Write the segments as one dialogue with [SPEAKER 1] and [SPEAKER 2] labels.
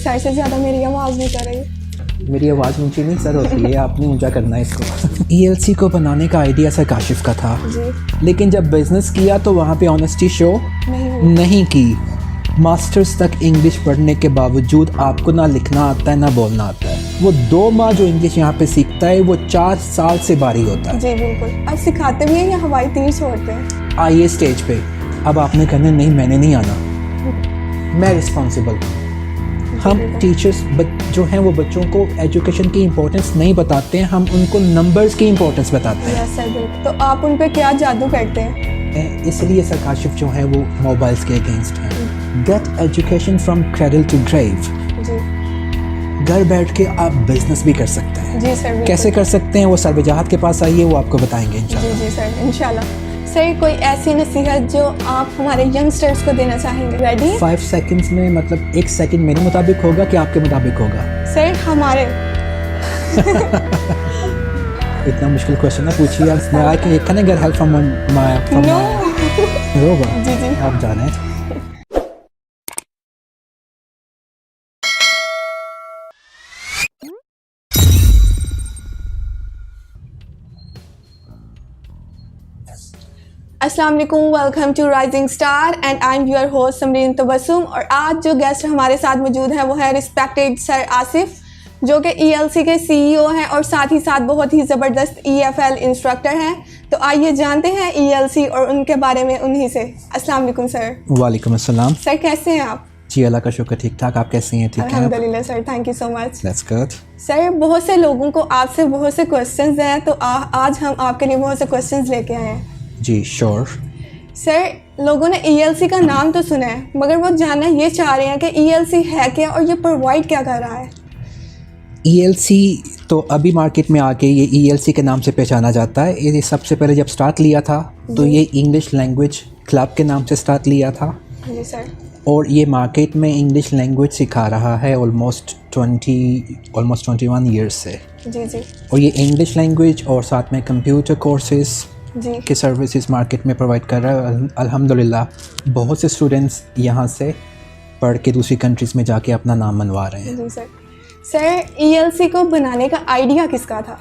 [SPEAKER 1] Sir से ज़्यादा मेरी आवाज़ नहीं कर रही।
[SPEAKER 2] मेरी आवाज़ ऊंची नहीं सर होती है, आपने ऊंचा करना है इसको। ईएलसी को बनाने का आइडिया सर काशिफ का था
[SPEAKER 1] जी।
[SPEAKER 2] लेकिन जब बिज़नेस किया तो वहाँ पे ऑनेस्टी शो नहीं की। मास्टर्स तक इंग्लिश पढ़ने के बावजूद आपको ना लिखना आता है ना बोलना आता है। वो 2 माह जो इंग्लिश यहाँ पे सीखता है वो 4 साल से बारी होता है।
[SPEAKER 1] जी बिल्कुल। अब सिखाते भी हैं या हवाई तीर छोड़ते हैं?
[SPEAKER 2] आइए स्टेज पे, अब आपने कहना नहीं मैंने नहीं आना, मैं रिस्पॉन्सिबल हूँ। हम टीचर्स जो हैं वो बच्चों को एजुकेशन की इम्पोर्टेंस नहीं बताते हैं, हम उनको नंबर्स की इम्पोर्टेंस बताते हैं।
[SPEAKER 1] यस सर बिल्कुल। तो आप उन पे क्या जादू करते हैं?
[SPEAKER 2] इसलिए सर काशिफ जो है वो मोबाइल्स के अगेंस्ट हैं। Get education from cradle to grave.
[SPEAKER 1] जी।
[SPEAKER 2] घर बैठ के आप बिजनेस भी कर सकते हैं।
[SPEAKER 1] जी सर बिल्कुल।
[SPEAKER 2] कैसे कर सकते हैं वो सर वजाहत के पास आइए, वो आपको बताएंगे इंशाल्लाह।
[SPEAKER 1] जी सर इंशाल्लाह। सर कोई ऐसी नसीहत जो आप हमारे यंगस्टर्स को देना चाहेंगे? रेडी?
[SPEAKER 2] 5 सेकंड्स में, मतलब 1 सेकंड मेरे मुताबिक होगा कि आपके मुताबिक होगा?
[SPEAKER 1] सर हमारे
[SPEAKER 2] इतना मुश्किल क्वेश्चन ना पूछिए आप। मैं can I get help from my होगा?
[SPEAKER 1] जी जी
[SPEAKER 2] आप जाने।
[SPEAKER 1] अस्सलाम वालेकुम, welcome to rising star and I am your host Samreen Tabassum. और आज जो गेस्ट हमारे साथ मौजूद है वो है रिस्पेक्टेड सर आसिफ, जो कि ईएलसी के सीईओ हैं और साथ ही साथ बहुत ही ज़बरदस्त ईएफएल इंस्ट्रक्टर हैं। तो आइए जानते हैं ईएलसी और उनके बारे में उन्हीं से। अस्सलाम वालेकुम सर।
[SPEAKER 2] वालेकुम अस्सलाम।
[SPEAKER 1] सर कैसे हैं आप?
[SPEAKER 2] जी अल्लाह का शुक्र, ठीक ठाक। आप कैसे हैं? ठीक है
[SPEAKER 1] अल्हम्दुलिल्लाह sir, thank you so much.
[SPEAKER 2] That's good.
[SPEAKER 1] Sir बहुत से लोगों को आपसे बहुत से क्वेश्चंस हैं, तो आज हम आपके लिए बहुत से क्वेश्चंस लेके आए हैं।
[SPEAKER 2] जी श्योर।
[SPEAKER 1] सर लोगों ने ईएलसी का नाम तो सुना है मगर वो जानना ये चाह रहे हैं कि ईएलसी है क्या और ये प्रोवाइड क्या कर रहा है?
[SPEAKER 2] ईएलसी तो अभी मार्केट में आके ये ईएलसी के नाम से पहचाना जाता है। ये सबसे पहले जब स्टार्ट लिया था तो ये इंग्लिश लैंग्वेज क्लब के नाम से स्टार्ट लिया था।
[SPEAKER 1] जी सर। और
[SPEAKER 2] ये मार्केट में इंग्लिश लैंग्वेज सिखा रहा है ऑलमोस्ट 21 ईयर्स से।
[SPEAKER 1] जी जी।
[SPEAKER 2] और ये इंग्लिश लैंग्वेज और साथ में कंप्यूटर कोर्सेज
[SPEAKER 1] जी
[SPEAKER 2] के सर्विसेज मार्केट में प्रोवाइड कर रहा है। अल्हम्दुलिल्लाह बहुत से स्टूडेंट्स यहाँ से पढ़ के दूसरी कंट्रीज़ में जाके अपना नाम मनवा रहे हैं।
[SPEAKER 1] जी सर। सर ईएलसी को बनाने का आइडिया किसका था?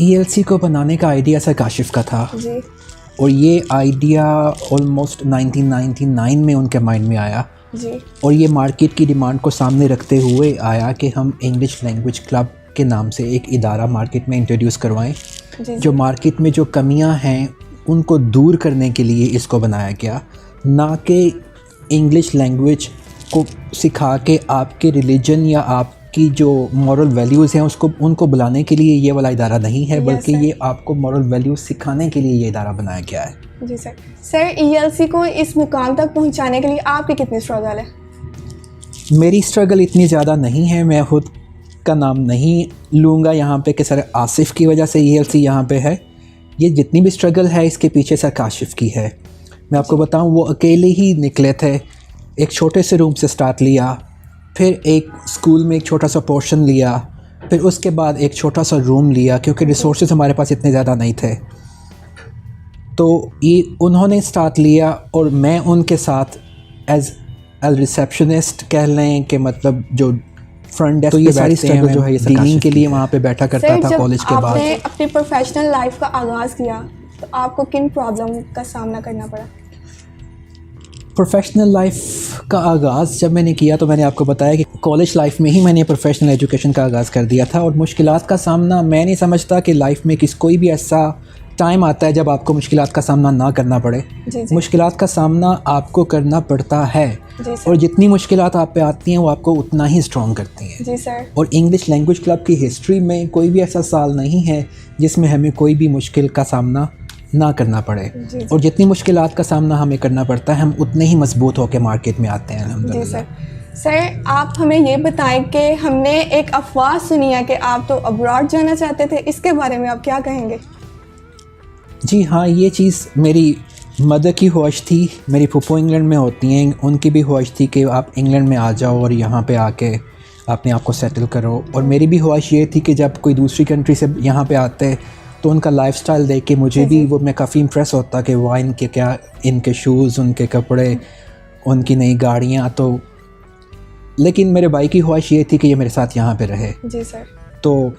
[SPEAKER 2] ईएलसी को बनाने का आइडिया सर काशिफ का था।
[SPEAKER 1] जी।
[SPEAKER 2] और ये आइडिया ऑलमोस्ट 1999 में उनके माइंड में आया।
[SPEAKER 1] जी।
[SPEAKER 2] और ये मार्केट की डिमांड को सामने रखते हुए आया कि हम इंग्लिश लैंग्वेज क्लब के नाम से एक इदारा मार्केट में इंट्रोड्यूस करवाएं। जो मार्केट में जो कमियां हैं उनको दूर करने के लिए इसको बनाया गया, ना कि इंग्लिश लैंग्वेज को सिखा के आपके रिलीजन या आपकी जो मॉरल वैल्यूज़ हैं उनको बुलाने के लिए ये वाला इदारा नहीं है, बल्कि ये आपको मॉरल वैल्यूज़ सिखाने के लिए ये इदारा बनाया गया है।
[SPEAKER 1] जी सर। सर ईएलसी को इस मुकाम तक पहुंचाने के लिए आपकी कितनी स्ट्रगल है?
[SPEAKER 2] मेरी स्ट्रगल इतनी ज़्यादा नहीं है। मैं खुद का नाम नहीं लूँगा यहाँ पे कि सर आसिफ की वजह से ईएलसी यहाँ पे है। ये जितनी भी स्ट्रगल है इसके पीछे सर काशिफ की है। मैं आपको बताऊँ, वो अकेले ही निकले थे। एक छोटे से रूम से स्टार्ट लिया, फिर एक स्कूल में एक छोटा सा पोर्शन लिया, फिर उसके बाद एक छोटा सा रूम लिया क्योंकि रिसोर्सेज हमारे पास इतने ज़्यादा नहीं थे। तो ये उन्होंने स्टार्ट लिया और मैं उनके साथ एज रिसेप्शनिस्ट कह लें कि मतलब जो फ्रंट डेस्क, तो ये सारी स्ट्रगल जो है ये डीलिंग के लिए वहाँ पे बैठा करता था कॉलेज के बाद।
[SPEAKER 1] आपने अपनी प्रोफेशनल लाइफ का आगाज़ किया तो आपको किन प्रॉब्लम का सामना करना पड़ा?
[SPEAKER 2] प्रोफेशनल लाइफ का आगाज़ जब मैंने किया तो मैंने आपको बताया कि कॉलेज लाइफ में ही मैंने प्रोफेशनल एजुकेशन का आगाज़ कर दिया था। और मुश्किलात का सामना, मैं नहीं समझता कि लाइफ में कोई भी ऐसा टाइम आता है जब आपको मुश्किलात का सामना ना करना पड़े। मुश्किलात का सामना आपको करना पड़ता है और जितनी मुश्किलात आप पे आती हैं वो आपको उतना ही स्ट्रॉन्ग करती हैं।
[SPEAKER 1] जी सर।
[SPEAKER 2] और इंग्लिश लैंग्वेज क्लब की हिस्ट्री में कोई भी ऐसा साल नहीं है जिसमें हमें कोई भी मुश्किल का सामना ना करना पड़े। और जितनी मुश्किलात का सामना हमें करना पड़ता है हम उतने ही मजबूत होकर मार्केट में आते हैं अल्हम्दुलिल्लाह।
[SPEAKER 1] सर आप हमें ये बताएं कि हमने एक अफवाह सुनी है कि आप तो अब्रॉड जाना चाहते थे, इसके बारे में आप क्या कहेंगे?
[SPEAKER 2] जी हाँ, ये चीज़ मेरी मदर की ख्वाहिश थी। मेरी फूफो इंग्लैंड में होती हैं, उनकी भी ख्वाहिश थी कि आप इंग्लैंड में आ जाओ और यहाँ पे आके अपने आप को सेटल करो। और मेरी भी ख्वाहिश ये थी कि जब कोई दूसरी कंट्री से यहाँ पे आते तो उनका लाइफस्टाइल देख के मुझे भी वो मैं काफ़ी इम्प्रेस होता कि वाह इनके क्या, इनके शूज़, उनके कपड़े, उनकी नई गाड़ियाँ। तो लेकिन मेरे भाई की ख्वाहिश ये थी कि ये मेरे साथ यहाँ पे रहे।
[SPEAKER 1] जी सर।
[SPEAKER 2] तो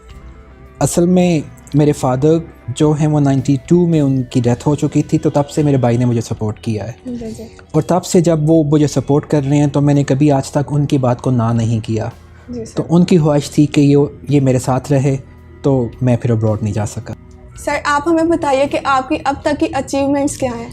[SPEAKER 2] असल में मेरे फादर जो हैं वो 92 में उनकी डेथ हो चुकी थी, तो तब से मेरे भाई ने मुझे सपोर्ट किया है।
[SPEAKER 1] जी जी।
[SPEAKER 2] और तब से जब वो मुझे सपोर्ट कर रहे हैं तो मैंने कभी आज तक उनकी बात को ना नहीं किया।
[SPEAKER 1] जी सर।
[SPEAKER 2] तो उनकी ख्वाहिश थी कि ये मेरे साथ रहे, तो मैं फिर अब्रॉड नहीं जा सका।
[SPEAKER 1] सर आप हमें बताइए कि आपकी अब तक की अचीवमेंट्स क्या हैं?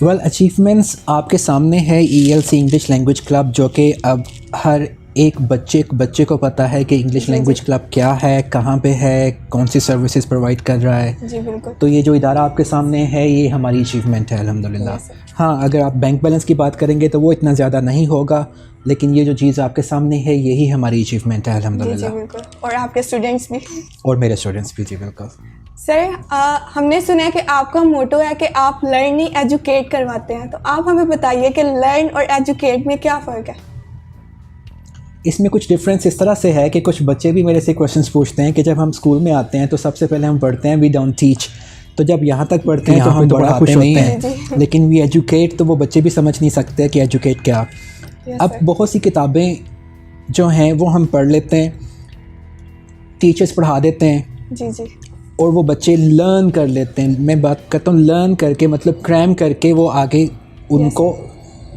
[SPEAKER 2] वेल अचीवमेंट्स आपके सामने है ELC इंग्लिश लैंग्वेज क्लब, जो कि अब हर एक बच्चे को पता है कि इंग्लिश लैंग्वेज क्लब क्या है, कहाँ पे है, कौन सी सर्विसेज प्रोवाइड कर रहा है।
[SPEAKER 1] जी बिल्कुल।
[SPEAKER 2] तो ये जो इदारा आपके सामने है ये हमारी अचीवमेंट है अल्हम्दुलिल्लाह। हाँ, अगर आप बैंक बैलेंस की बात करेंगे तो वो इतना ज़्यादा नहीं होगा, लेकिन ये जो चीज़ आपके सामने है यही हमारी अचीवमेंट है अल्हम्दुलिल्लाह।
[SPEAKER 1] जी बिल्कुल। और आपके स्टूडेंट्स भी।
[SPEAKER 2] और मेरे स्टूडेंट्स भी। जी बिल्कुल।
[SPEAKER 1] सर हमने सुना है कि आपका मोटो है कि आप लर्न नहीं एजुकेट करवाते हैं, तो आप हमें बताइए कि लर्न और एजुकेट में क्या फ़र्क है?
[SPEAKER 2] इसमें कुछ डिफरेंस इस तरह से है कि कुछ बच्चे भी मेरे से क्वेश्चंस पूछते हैं कि जब हम स्कूल में आते हैं तो सबसे पहले हम पढ़ते हैं वी डोंट टीच, तो जब यहाँ तक पढ़ते हैं तो हम बड़ा खुश होते हैं, लेकिन वी एजुकेट तो वो बच्चे भी समझ नहीं सकते कि एजुकेट क्या। अब बहुत सी किताबें जो हैं वो हम पढ़ लेते हैं, टीचर्स पढ़ा देते हैं।
[SPEAKER 1] जी जी।
[SPEAKER 2] और वो बच्चे लर्न कर लेते हैं। मैं बात करता हूँ लर्न करके, मतलब क्रैम करके वो आगे उनको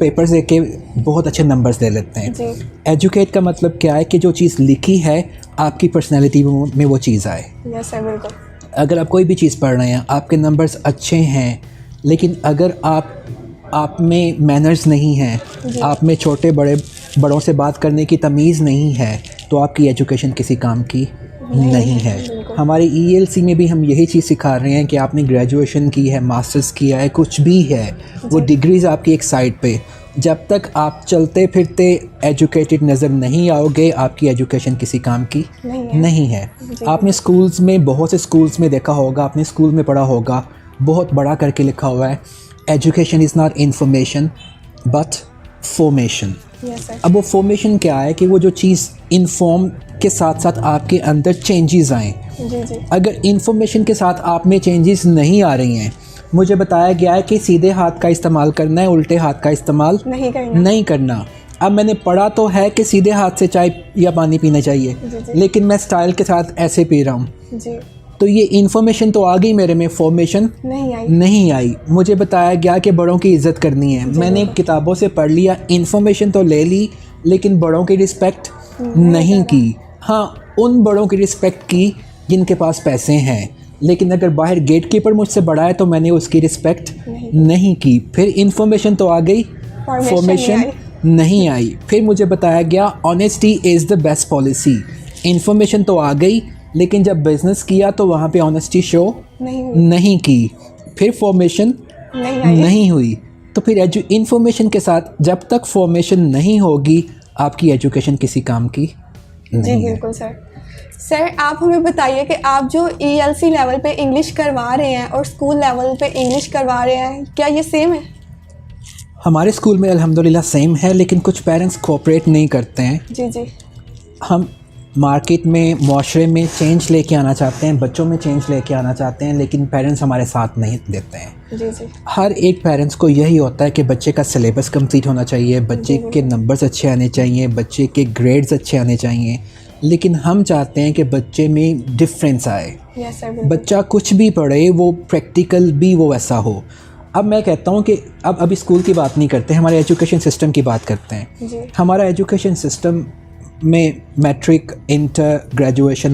[SPEAKER 2] पेपर्स दे के बहुत अच्छे नंबर्स दे लेते हैं। एजुकेट का मतलब क्या है कि जो चीज़ लिखी है आपकी पर्सनैलिटी में वो चीज़ आए।
[SPEAKER 1] यस सर बिल्कुल।
[SPEAKER 2] अगर आप कोई भी चीज़ पढ़ रहे हैं, आपके नंबर्स अच्छे हैं, लेकिन अगर आप में मैनर्स नहीं हैं, आप में छोटे बड़ों से बात करने की तमीज़ नहीं है, तो आपकी एजुकेशन किसी काम की नहीं है। हमारी ELC में भी हम यही चीज़ सिखा रहे हैं कि आपने ग्रेजुएशन की है, मास्टर्स किया है, कुछ भी है, वो डिग्रीज़ आपकी एक साइड पे, जब तक आप चलते फिरते एजुकेटेड नज़र नहीं आओगे आपकी एजुकेशन किसी काम की नहीं है। आपने स्कूल्स में, बहुत से स्कूल्स में देखा होगा, आपने स्कूल में पढ़ा होगा, बहुत बड़ा करके लिखा हुआ है education is not information but formation. अब वो फॉर्मेशन क्या है कि वो जो चीज़ इन्फॉर्म के साथ साथ आपके अंदर चेंजेस आएँ। अगर इन्फॉर्मेशन के साथ आप में चेंजेस नहीं आ रही हैं, मुझे बताया गया है कि सीधे हाथ का इस्तेमाल करना है, उल्टे हाथ का इस्तेमाल नहीं करना। अब मैंने पढ़ा तो है कि सीधे हाथ से चाय या पानी पीना चाहिए, लेकिन मैं स्टाइल के साथ ऐसे पी रहा हूँ, तो ये इन्फॉर्मेशन तो आ गई मेरे में, फॉर्मेशन नहीं आई। मुझे बताया गया कि बड़ों की इज़्ज़त करनी है, मैंने किताबों से पढ़ लिया, इन्फॉर्मेशन तो ले ली, लेकिन बड़ों की रिस्पेक्ट नहीं की। हाँ, उन बड़ों की रिस्पेक्ट की जिनके पास पैसे हैं, लेकिन अगर बाहर गेट कीपर मुझसे बड़ा है तो मैंने उसकी रिस्पेक्ट नहीं की। फिर इन्फॉर्मेशन तो आ गई, फॉर्मेशन नहीं आई। फिर मुझे बताया गया honesty is the best policy. Information तो आ गई, लेकिन जब बिज़नेस किया तो वहाँ पे ऑनेस्टी शो नहीं की। फिर फॉर्मेशन नहीं हुई। तो फिर इन्फॉर्मेशन के साथ जब तक फॉर्मेशन नहीं होगी आपकी एजुकेशन किसी काम की नहीं है।
[SPEAKER 1] बिल्कुल सर आप हमें बताइए कि आप जो ELC लेवल पे इंग्लिश करवा रहे हैं और स्कूल लेवल पे इंग्लिश करवा रहे हैं, क्या ये सेम है?
[SPEAKER 2] हमारे स्कूल में अल्हम्दुलिल्लाह सेम है, लेकिन कुछ पेरेंट्स कोऑपरेट नहीं करते हैं।
[SPEAKER 1] जी। हम
[SPEAKER 2] मार्केट में, माशरे में चेंज लेके आना चाहते हैं, बच्चों में चेंज लेके आना चाहते हैं, लेकिन पेरेंट्स हमारे साथ नहीं देते हैं।
[SPEAKER 1] जी।
[SPEAKER 2] हर एक पेरेंट्स को यही होता है कि बच्चे का सिलेबस कंप्लीट होना चाहिए, बच्चे के नंबर्स अच्छे आने चाहिए, बच्चे के ग्रेड्स अच्छे आने चाहिए, लेकिन हम चाहते हैं कि बच्चे में डिफरेंस आए। बच्चा कुछ भी पढ़े, वो प्रैक्टिकल भी वो वैसा हो। अब मैं कहता हूँ कि अब अभी स्कूल की बात नहीं करते, हमारे एजुकेशन सिस्टम की बात करते हैं। हमारा एजुकेशन सिस्टम में मैट्रिक, इंटर, ग्रेजुएशन,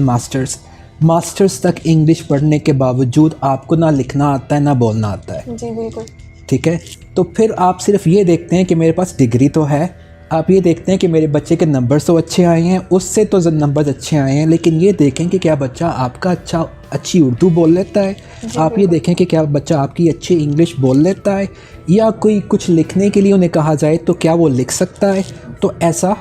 [SPEAKER 2] मास्टर्स तक इंग्लिश पढ़ने के बावजूद आपको ना लिखना आता है ना बोलना आता है।
[SPEAKER 1] जी बिल्कुल।
[SPEAKER 2] ठीक है, तो फिर आप सिर्फ ये देखते हैं कि मेरे पास डिग्री तो है, आप ये देखते हैं कि मेरे बच्चे के नंबर्स तो अच्छे आए हैं, उससे तो नंबर्स अच्छे आए हैं, लेकिन ये देखें कि क्या बच्चा आपका अच्छी उर्दू बोल लेता है, आप ये देखें कि क्या बच्चा आपकी अच्छी इंग्लिश बोल लेता है, या कोई कुछ लिखने के लिए उन्हें कहा जाए तो क्या वो लिख सकता है। तो ऐसा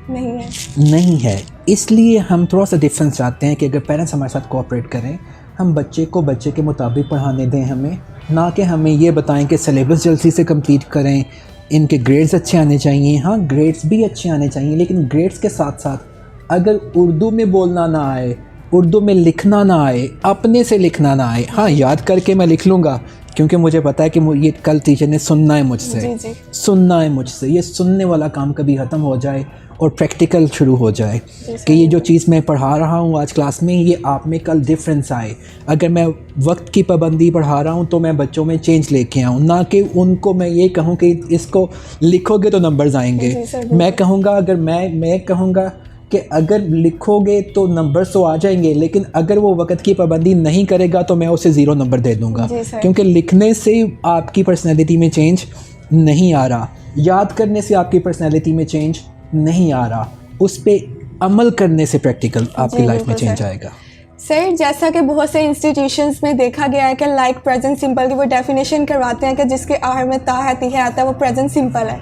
[SPEAKER 2] नहीं है। इसलिए हम थोड़ा सा डिफरेंस चाहते हैं कि अगर पेरेंट्स हमारे साथ कोऑपरेट करें, हम बच्चे को बच्चे के मुताबिक पढ़ाने दें हमें, ना कि हमें ये बताएं कि सिलेबस जल्दी से कंप्लीट करें, इनके ग्रेड्स अच्छे आने चाहिए। हाँ, ग्रेड्स भी अच्छे आने चाहिए, लेकिन ग्रेड्स के साथ साथ अगर उर्दू में बोलना ना आए, उर्दू में लिखना ना आए, अपने से लिखना ना आए, हाँ याद करके मैं लिख लूँगा, क्योंकि मुझे पता है कि ये कल टीचर ने सुनना है मुझसे,
[SPEAKER 1] जी जी
[SPEAKER 2] सुनना है मुझसे। ये सुनने वाला काम कभी ख़त्म हो जाए और प्रैक्टिकल शुरू हो जाए कि ये जो चीज़ मैं पढ़ा रहा हूँ आज क्लास में, ये आप में कल डिफरेंस आए। अगर मैं वक्त की पाबंदी पढ़ा रहा हूँ तो मैं बच्चों में चेंज लेके आऊँ, ना कि उनको मैं ये कहूँ कि इसको लिखोगे तो नंबर्स आएंगे।
[SPEAKER 1] जी सर,
[SPEAKER 2] मैं कहूँगा, अगर मैं कहूँगा कि अगर लिखोगे तो नंबर्स तो आ जाएंगे, लेकिन अगर वो वक्त की पाबंदी नहीं करेगा तो मैं उसे 0 नंबर दे दूँगा।
[SPEAKER 1] जी सर।
[SPEAKER 2] क्योंकि लिखने से आपकी पर्सनैलिटी में चेंज नहीं आ रहा, याद करने से आपकी पर्सनैलिटी में चेंज नहीं आ रहा, उस पर अमल करने से प्रैक्टिकल आपकी लाइफ में चेंज आएगा।
[SPEAKER 1] सर, जैसा कि बहुत से इंस्टीट्यूशंस में देखा गया है कि लाइक प्रेजेंट सिंपल की वो डेफिनेशन करवाते हैं कि जिसके आखिर में ता है, ती है आता है, वो प्रेजेंट सिंपल है,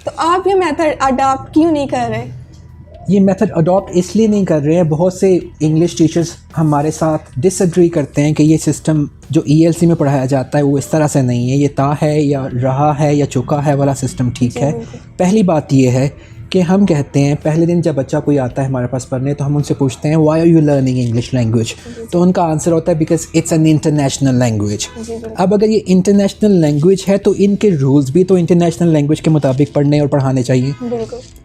[SPEAKER 1] तो आप ये मेथड अडॉप्ट क्यों नहीं कर रहे?
[SPEAKER 2] ये मेथड अडॉप्ट इसलिए नहीं कर रहे हैं, बहुत से इंग्लिश टीचर्स हमारे साथ डिसएग्री करते हैं कि ये सिस्टम जो ELC में पढ़ाया जाता है वो इस तरह से नहीं है, ये ता है या रहा है या चुका है वाला सिस्टम ठीक है। पहली बात ये है कि हम कहते हैं पहले दिन जब बच्चा कोई आता है हमारे पास पढ़ने तो हम उनसे पूछते हैं why are you learning English language, तो उनका आंसर होता है because it's an international language. अब अगर ये इंटरनेशनल लैंग्वेज है तो इनके रूल्स भी तो इंटरनेशनल लैंग्वेज के मुताबिक पढ़ने और पढ़ाने चाहिए।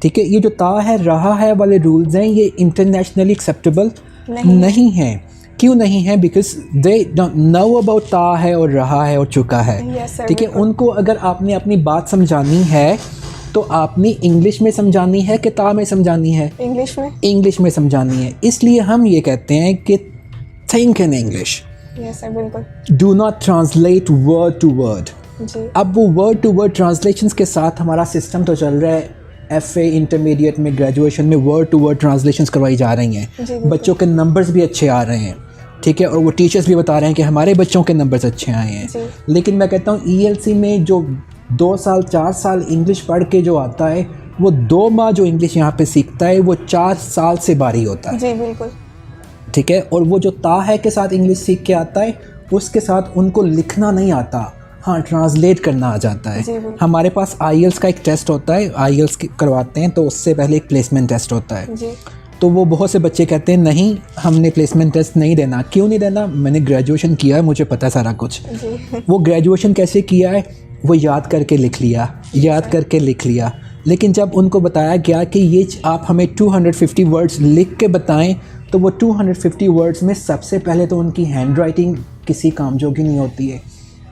[SPEAKER 2] ठीक है, ये जो ता है रहा है वाले रूल्स हैं ये इंटरनेशनली एक्सेप्टेबल नहीं हैं। क्यों नहीं है? Because they don't know about ता है और रहा है और चुका है। ठीक है, उनको अगर आपने अपनी बात समझानी है तो आपने इंग्लिश में समझानी है कि ता में समझानी है? इंग्लिश में समझानी है। इसलिए हम ये कहते हैं कि think in English, do not translate word to word. अब वो वर्ड टू वर्ड ट्रांसलेशंस के साथ हमारा सिस्टम तो चल रहा है, FA इंटरमीडिएट में, ग्रेजुएशन में वर्ड टू वर्ड ट्रांसलेशंस करवाई जा रही हैं, बच्चों के नंबर्स भी अच्छे आ रहे हैं। ठीक है, और वो टीचर्स भी बता रहे हैं कि हमारे बच्चों के नंबर्स अच्छे आए हैं। लेकिन मैं कहता हूँ ELC में जो 2 साल 4 साल इंग्लिश पढ़ के जो आता है, वो 2 माह जो इंग्लिश यहाँ पे सीखता है वो 4 साल से बारी होता है।
[SPEAKER 1] जी बिल्कुल।
[SPEAKER 2] ठीक है, और वो जो ता है के साथ इंग्लिश सीख के आता है उसके साथ उनको लिखना नहीं आता, हाँ ट्रांसलेट करना आ जाता है। हमारे पास IELTS का एक टेस्ट होता है, IELTS करवाते हैं तो उससे पहले एक प्लेसमेंट टेस्ट होता है। तो वो बहुत से बच्चे कहते हैं नहीं हमने प्लेसमेंट टेस्ट नहीं देना। क्यों नहीं देना? मैंने ग्रेजुएशन किया है, मुझे पता है सारा कुछ। वो ग्रेजुएशन कैसे किया है? वो याद करके लिख लिया। लेकिन जब उनको बताया गया कि ये आप हमें 250 वर्ड्स लिख के बताएं, तो वो 250 वर्ड्स में सबसे पहले तो उनकी हैंड राइटिंग किसी काम जोगी नहीं होती है,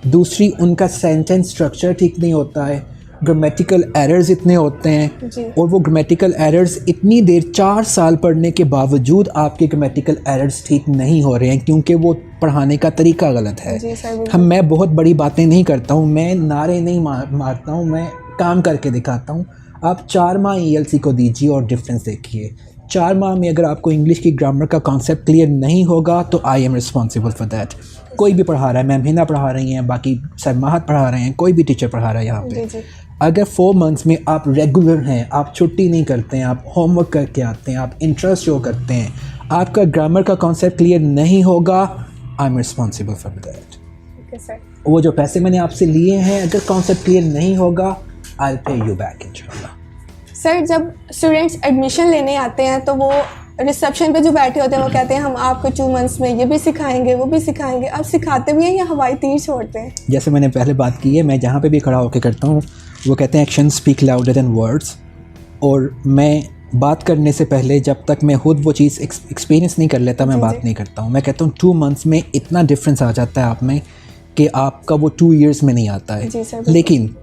[SPEAKER 2] दूसरी उनका सेंटेंस स्ट्रक्चर ठीक नहीं होता है, ग्रामेटिकल एरर्स इतने होते हैं, और वो ग्रामेटिकल एरर्स इतनी देर 4 साल पढ़ने के बावजूद आपके ग्रामेटिकल एरर्स ठीक नहीं हो रहे हैं क्योंकि वो पढ़ाने का तरीका गलत है। मैं बहुत बड़ी बातें नहीं करता हूँ, मैं नारे नहीं मारता हूँ, मैं काम करके दिखाता हूँ। आप 4 माह ELC को दीजिए और डिफरेंस देखिए। 4 माह में अगर आपको इंग्लिश की ग्रामर का कॉन्सेप्ट क्लियर नहीं होगा तो I am responsible for that. कोई भी पढ़ा रहा है, मैम हिना पढ़ा रही हैं, बाकी सर माहत पढ़ा रहे हैं, कोई भी टीचर पढ़ा रहा है यहाँ पे, अगर 4 मंथ्स में आप रेगुलर हैं, आप छुट्टी नहीं करते हैं, आप होमवर्क करके आते हैं, आप इंटरेस्ट शो करते हैं, आपका ग्रामर का कॉन्सेप्ट क्लियर नहीं होगा, I am responsible for that. वो जो पैसे मैंने आपसे लिए हैं, अगर कॉन्सेप्ट क्लियर नहीं होगा, I will pay you back इंशाल्लाह।
[SPEAKER 1] सर, जब स्टूडेंट्स एडमिशन लेने आते हैं तो वो रिसेप्शन पे जो बैठे होते हैं वो कहते हैं हम आपको 2 मंथ्स में ये भी सिखाएंगे वो भी सिखाएंगे। आप सिखाते भी हैं या हवाई तीर छोड़ते हैं? जैसे
[SPEAKER 2] मैंने पहले बात की है, मैं जहाँ पे भी खड़ा होकर करता हूँ वो कहते हैं action speak louder than words. और मैं बात करने से पहले जब तक मैं खुद वो चीज़ एक्सपीरियंस नहीं कर लेता मैं बात नहीं करता हूँ। मैं कहता हूँ 2 मंथ्स में इतना डिफरेंस आ जाता है आप में कि आपका वो 2 ईयर्स में नहीं आता है। लेकिन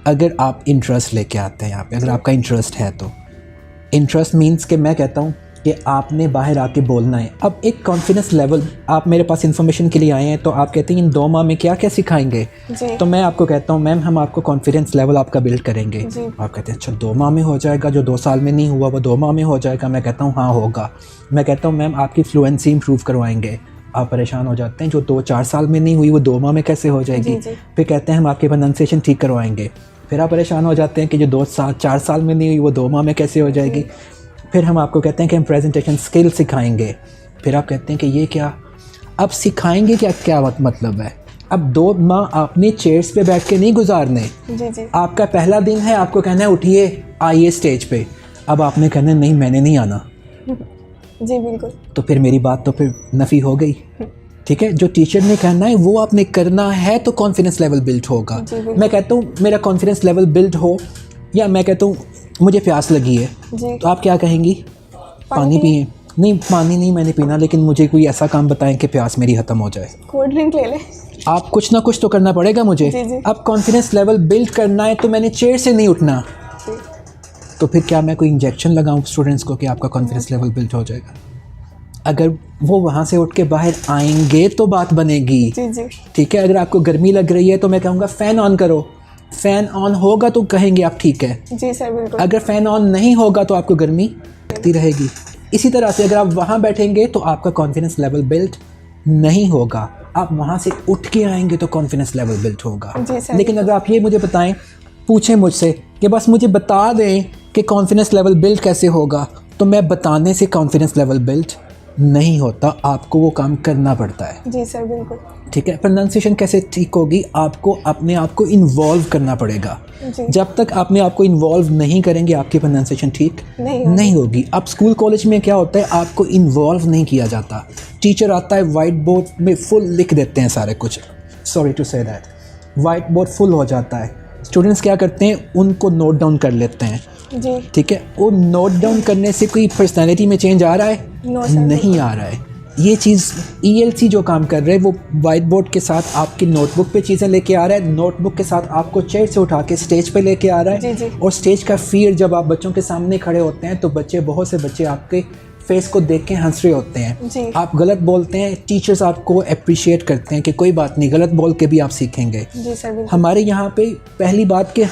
[SPEAKER 2] अगर आप इंटरेस्ट लेके आते हैं यहाँ पे, अगर आपका इंटरेस्ट है तो इंटरेस्ट मीन्स कि मैं कहता हूँ कि आपने बाहर आके बोलना है। अब एक कॉन्फिडेंस लेवल, आप मेरे पास इन्फॉर्मेशन के लिए आए हैं तो आप कहते हैं इन 2 माह में क्या क्या सिखाएंगे, तो मैं आपको कहता हूँ मैम हम आपको कॉन्फिडेंस लेवल आपका बिल्ड करेंगे। आप कहते हैं अच्छा 2 माह में हो जाएगा, जो 2 साल में नहीं हुआ वो 2 माह में हो जाएगा। मैं कहता हूँ हाँ होगा। मैं कहता हूँ मैम आपकी फ्लुएंसी इंप्रूव करवाएंगे। आप परेशान हो जाते हैं, जो 2-4 साल में नहीं हुई वो 2 माह में कैसे हो जाएगी। फिर कहते हैं हम आपके प्रोनाउंसिएशन ठीक करवाएंगे। फिर आप परेशान हो जाते हैं कि जो 4 साल में नहीं हुई वो 2 माह में कैसे हो जाएगी। फिर हम आपको कहते हैं कि हम प्रेजेंटेशन स्किल सिखाएंगे। फिर आप कहते हैं कि ये क्या, अब सिखाएंगे क्या मतलब है। अब 2 माह आपने चेयर्स पे बैठ के नहीं गुजारने। आपका पहला दिन है, आपको कहना है उठिए आइए स्टेज पे। अब आपने कहना नहीं मैंने नहीं आना।
[SPEAKER 1] जी बिल्कुल।
[SPEAKER 2] तो फिर मेरी बात तो फिर नफ़ी हो गई। ठीक है, जो टीचर ने कहना है वो आपने करना है, तो कॉन्फिडेंस लेवल बिल्ड होगा।
[SPEAKER 1] जी, बिल्कुल।
[SPEAKER 2] मैं कहता हूँ मेरा कॉन्फिडेंस लेवल बिल्ड हो, या मैं कहता हूँ मुझे प्यास लगी है,
[SPEAKER 1] जी।
[SPEAKER 2] तो आप क्या कहेंगी? पानी पिए। नहीं, पानी नहीं मैंने पीना, लेकिन मुझे कोई ऐसा काम बताएं कि प्यास मेरी ख़त्म हो जाए।
[SPEAKER 1] कोल्ड ड्रिंक ले ले।
[SPEAKER 2] आप कुछ ना कुछ तो करना पड़ेगा मुझे।
[SPEAKER 1] जी, जी।
[SPEAKER 2] अब कॉन्फिडेंस लेवल बिल्ड करना है तो मैंने चेयर से नहीं उठना।
[SPEAKER 1] जी।
[SPEAKER 2] तो फिर क्या मैं कोई इंजेक्शन लगाऊं स्टूडेंट्स को कि आपका कॉन्फिडेंस लेवल बिल्ड हो जाएगा? अगर वो वहाँ से उठ के बाहर आएंगे तो बात बनेगी।
[SPEAKER 1] जी, जी।
[SPEAKER 2] ठीक है, अगर आपको गर्मी लग रही है तो मैं कहूँगा फ़ैन ऑन करो। फ़ैन ऑन होगा तो कहेंगे आप ठीक है।
[SPEAKER 1] जी सर, बिल्कुल।
[SPEAKER 2] अगर फ़ैन ऑन नहीं होगा तो आपको गर्मी लगती रहेगी। इसी तरह से अगर आप वहाँ बैठेंगे तो आपका कॉन्फिडेंस लेवल बिल्ड नहीं होगा। आप वहाँ से उठ के आएंगे तो कॉन्फिडेंस लेवल बिल्ड होगा।
[SPEAKER 1] जी सर।
[SPEAKER 2] लेकिन अगर आप ये मुझे बताएं, पूछें मुझसे कि बस मुझे बता दें कि कॉन्फिडेंस लेवल बिल्ड कैसे होगा, तो मैं बताने से कॉन्फिडेंस लेवल बिल्ड नहीं होता, आपको वो काम करना पड़ता है।
[SPEAKER 1] जी सर, बिल्कुल।
[SPEAKER 2] ठीक है, प्रोनाउंसिएशन कैसे ठीक होगी? आपको अपने आप को इन्वॉल्व करना पड़ेगा।
[SPEAKER 1] जी।
[SPEAKER 2] जब तक अपने आप को इन्वॉल्व नहीं करेंगे आपकी प्रोनाउंसिएशन ठीक
[SPEAKER 1] नहीं
[SPEAKER 2] होगी। अब स्कूल कॉलेज में क्या होता है, आपको इन्वॉल्व नहीं किया जाता। टीचर आता है, वाइट बोर्ड में फुल लिख देते हैं सारे कुछ, sorry to say that, whiteboard full हो जाता है। स्टूडेंट्स क्या करते हैं, उनको नोट डाउन कर लेते हैं।
[SPEAKER 1] जी।
[SPEAKER 2] ठीक है, वो नोट डाउन करने से कोई पर्सनैलिटी में चेंज आ रहा है?
[SPEAKER 1] नो सर,
[SPEAKER 2] नहीं आ रहा है। ये चीज़ ELC जो काम कर रहे हैं वो वाइट बोर्ड के साथ आपकी नोटबुक पे चीज़ें लेके आ रहा है, नोटबुक के साथ आपको चेयर से उठा के स्टेज पे लेके आ रहा है।
[SPEAKER 1] जी, जी।
[SPEAKER 2] और स्टेज का फियर जब आप बच्चों के सामने खड़े होते हैं तो बहुत से बच्चे आपके फेस को देख के हंस रहे होते हैं।
[SPEAKER 1] जी।
[SPEAKER 2] आप गलत बोलते हैं, टीचर्स आपको अप्रिशिएट करते हैं कि कोई बात नहीं, गलत बोल के भी आप सीखेंगे।
[SPEAKER 1] जी सर, बिल्कुल।
[SPEAKER 2] हमारे यहाँ पे पहली बात कि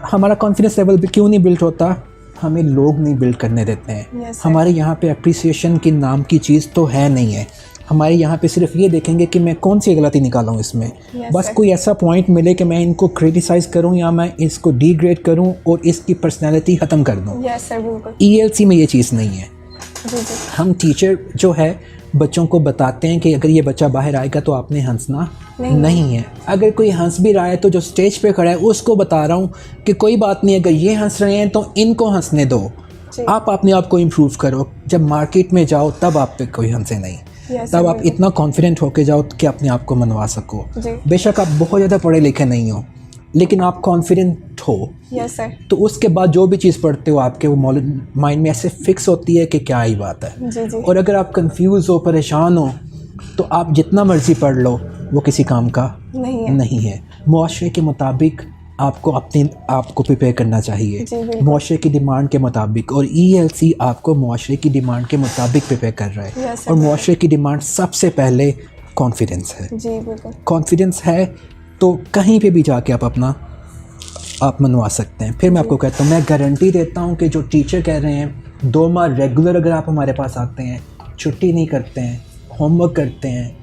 [SPEAKER 2] हमारा कॉन्फिडेंस लेवल क्यों नहीं बिल्ड होता, हमें लोग नहीं बिल्ड करने देते हैं।
[SPEAKER 1] Yes, sir.
[SPEAKER 2] हमारे यहाँ पे अप्रिसिएशन की नाम की चीज़ तो है नहीं है। हमारे यहाँ पे सिर्फ ये देखेंगे कि मैं कौन सी गलती निकाला हूँ इसमें।
[SPEAKER 1] Yes,
[SPEAKER 2] बस
[SPEAKER 1] sir.
[SPEAKER 2] कोई ऐसा पॉइंट मिले कि मैं इनको क्रिटिसाइज़ करूँ या मैं इसको डिग्रेड करूँ और इसकी पर्सनैलिटी ख़त्म कर दूँ।
[SPEAKER 1] यस सर, बिल्कुल।
[SPEAKER 2] ELC में ये चीज़ नहीं है।
[SPEAKER 1] जी, जी।
[SPEAKER 2] हम टीचर जो है बच्चों को बताते हैं कि अगर ये बच्चा बाहर आएगा तो आपने हंसना नहीं है। अगर कोई हंस भी रहा है तो जो स्टेज पे खड़ा है उसको बता रहा हूँ कि कोई बात नहीं, अगर ये हंस रहे हैं तो इनको हंसने दो।
[SPEAKER 1] जी।
[SPEAKER 2] आप अपने आप को इम्प्रूव करो। जब मार्केट में जाओ तब आप पे कोई हंसे नहीं,
[SPEAKER 1] Yes,
[SPEAKER 2] तब
[SPEAKER 1] sir,
[SPEAKER 2] आप
[SPEAKER 1] बिल्कुल।
[SPEAKER 2] इतना कॉन्फिडेंट होके जाओ कि अपने आप को मनवा सको।
[SPEAKER 1] जी।
[SPEAKER 2] बेशक आप बहुत ज़्यादा पढ़े लिखे नहीं हो, लेकिन आप कॉन्फिडेंट हो,
[SPEAKER 1] यस सर।
[SPEAKER 2] तो उसके बाद जो भी चीज़ पढ़ते हो आपके वो माइंड में ऐसे फिक्स होती है कि क्या ही बात है।
[SPEAKER 1] जी, जी।
[SPEAKER 2] और अगर आप कंफ्यूज हो, परेशान हो, तो आप जितना मर्ज़ी पढ़ लो वो किसी काम का नहीं है। मुआशरे के मुताबिक आपको अपने आप को प्रिपेयर करना चाहिए,
[SPEAKER 1] जी, बिल्कुल।
[SPEAKER 2] मुआशरे की डिमांड के मुताबिक। और ELC आपको मुआशरे की डिमांड के मुताबिक प्रिपेयर कर रहा है।
[SPEAKER 1] Yes, sir.
[SPEAKER 2] और मुआशरे की डिमांड सबसे पहले कॉन्फिडेंस है।
[SPEAKER 1] जी, बिल्कुल।
[SPEAKER 2] कॉन्फिडेंस है तो कहीं पे भी जाके आप मनवा सकते हैं। फिर मैं आपको कहता हूँ, मैं गारंटी देता हूँ कि जो टीचर कह रहे हैं 2 माह रेगुलर अगर आप हमारे पास आते हैं, छुट्टी नहीं करते हैं, होमवर्क करते हैं,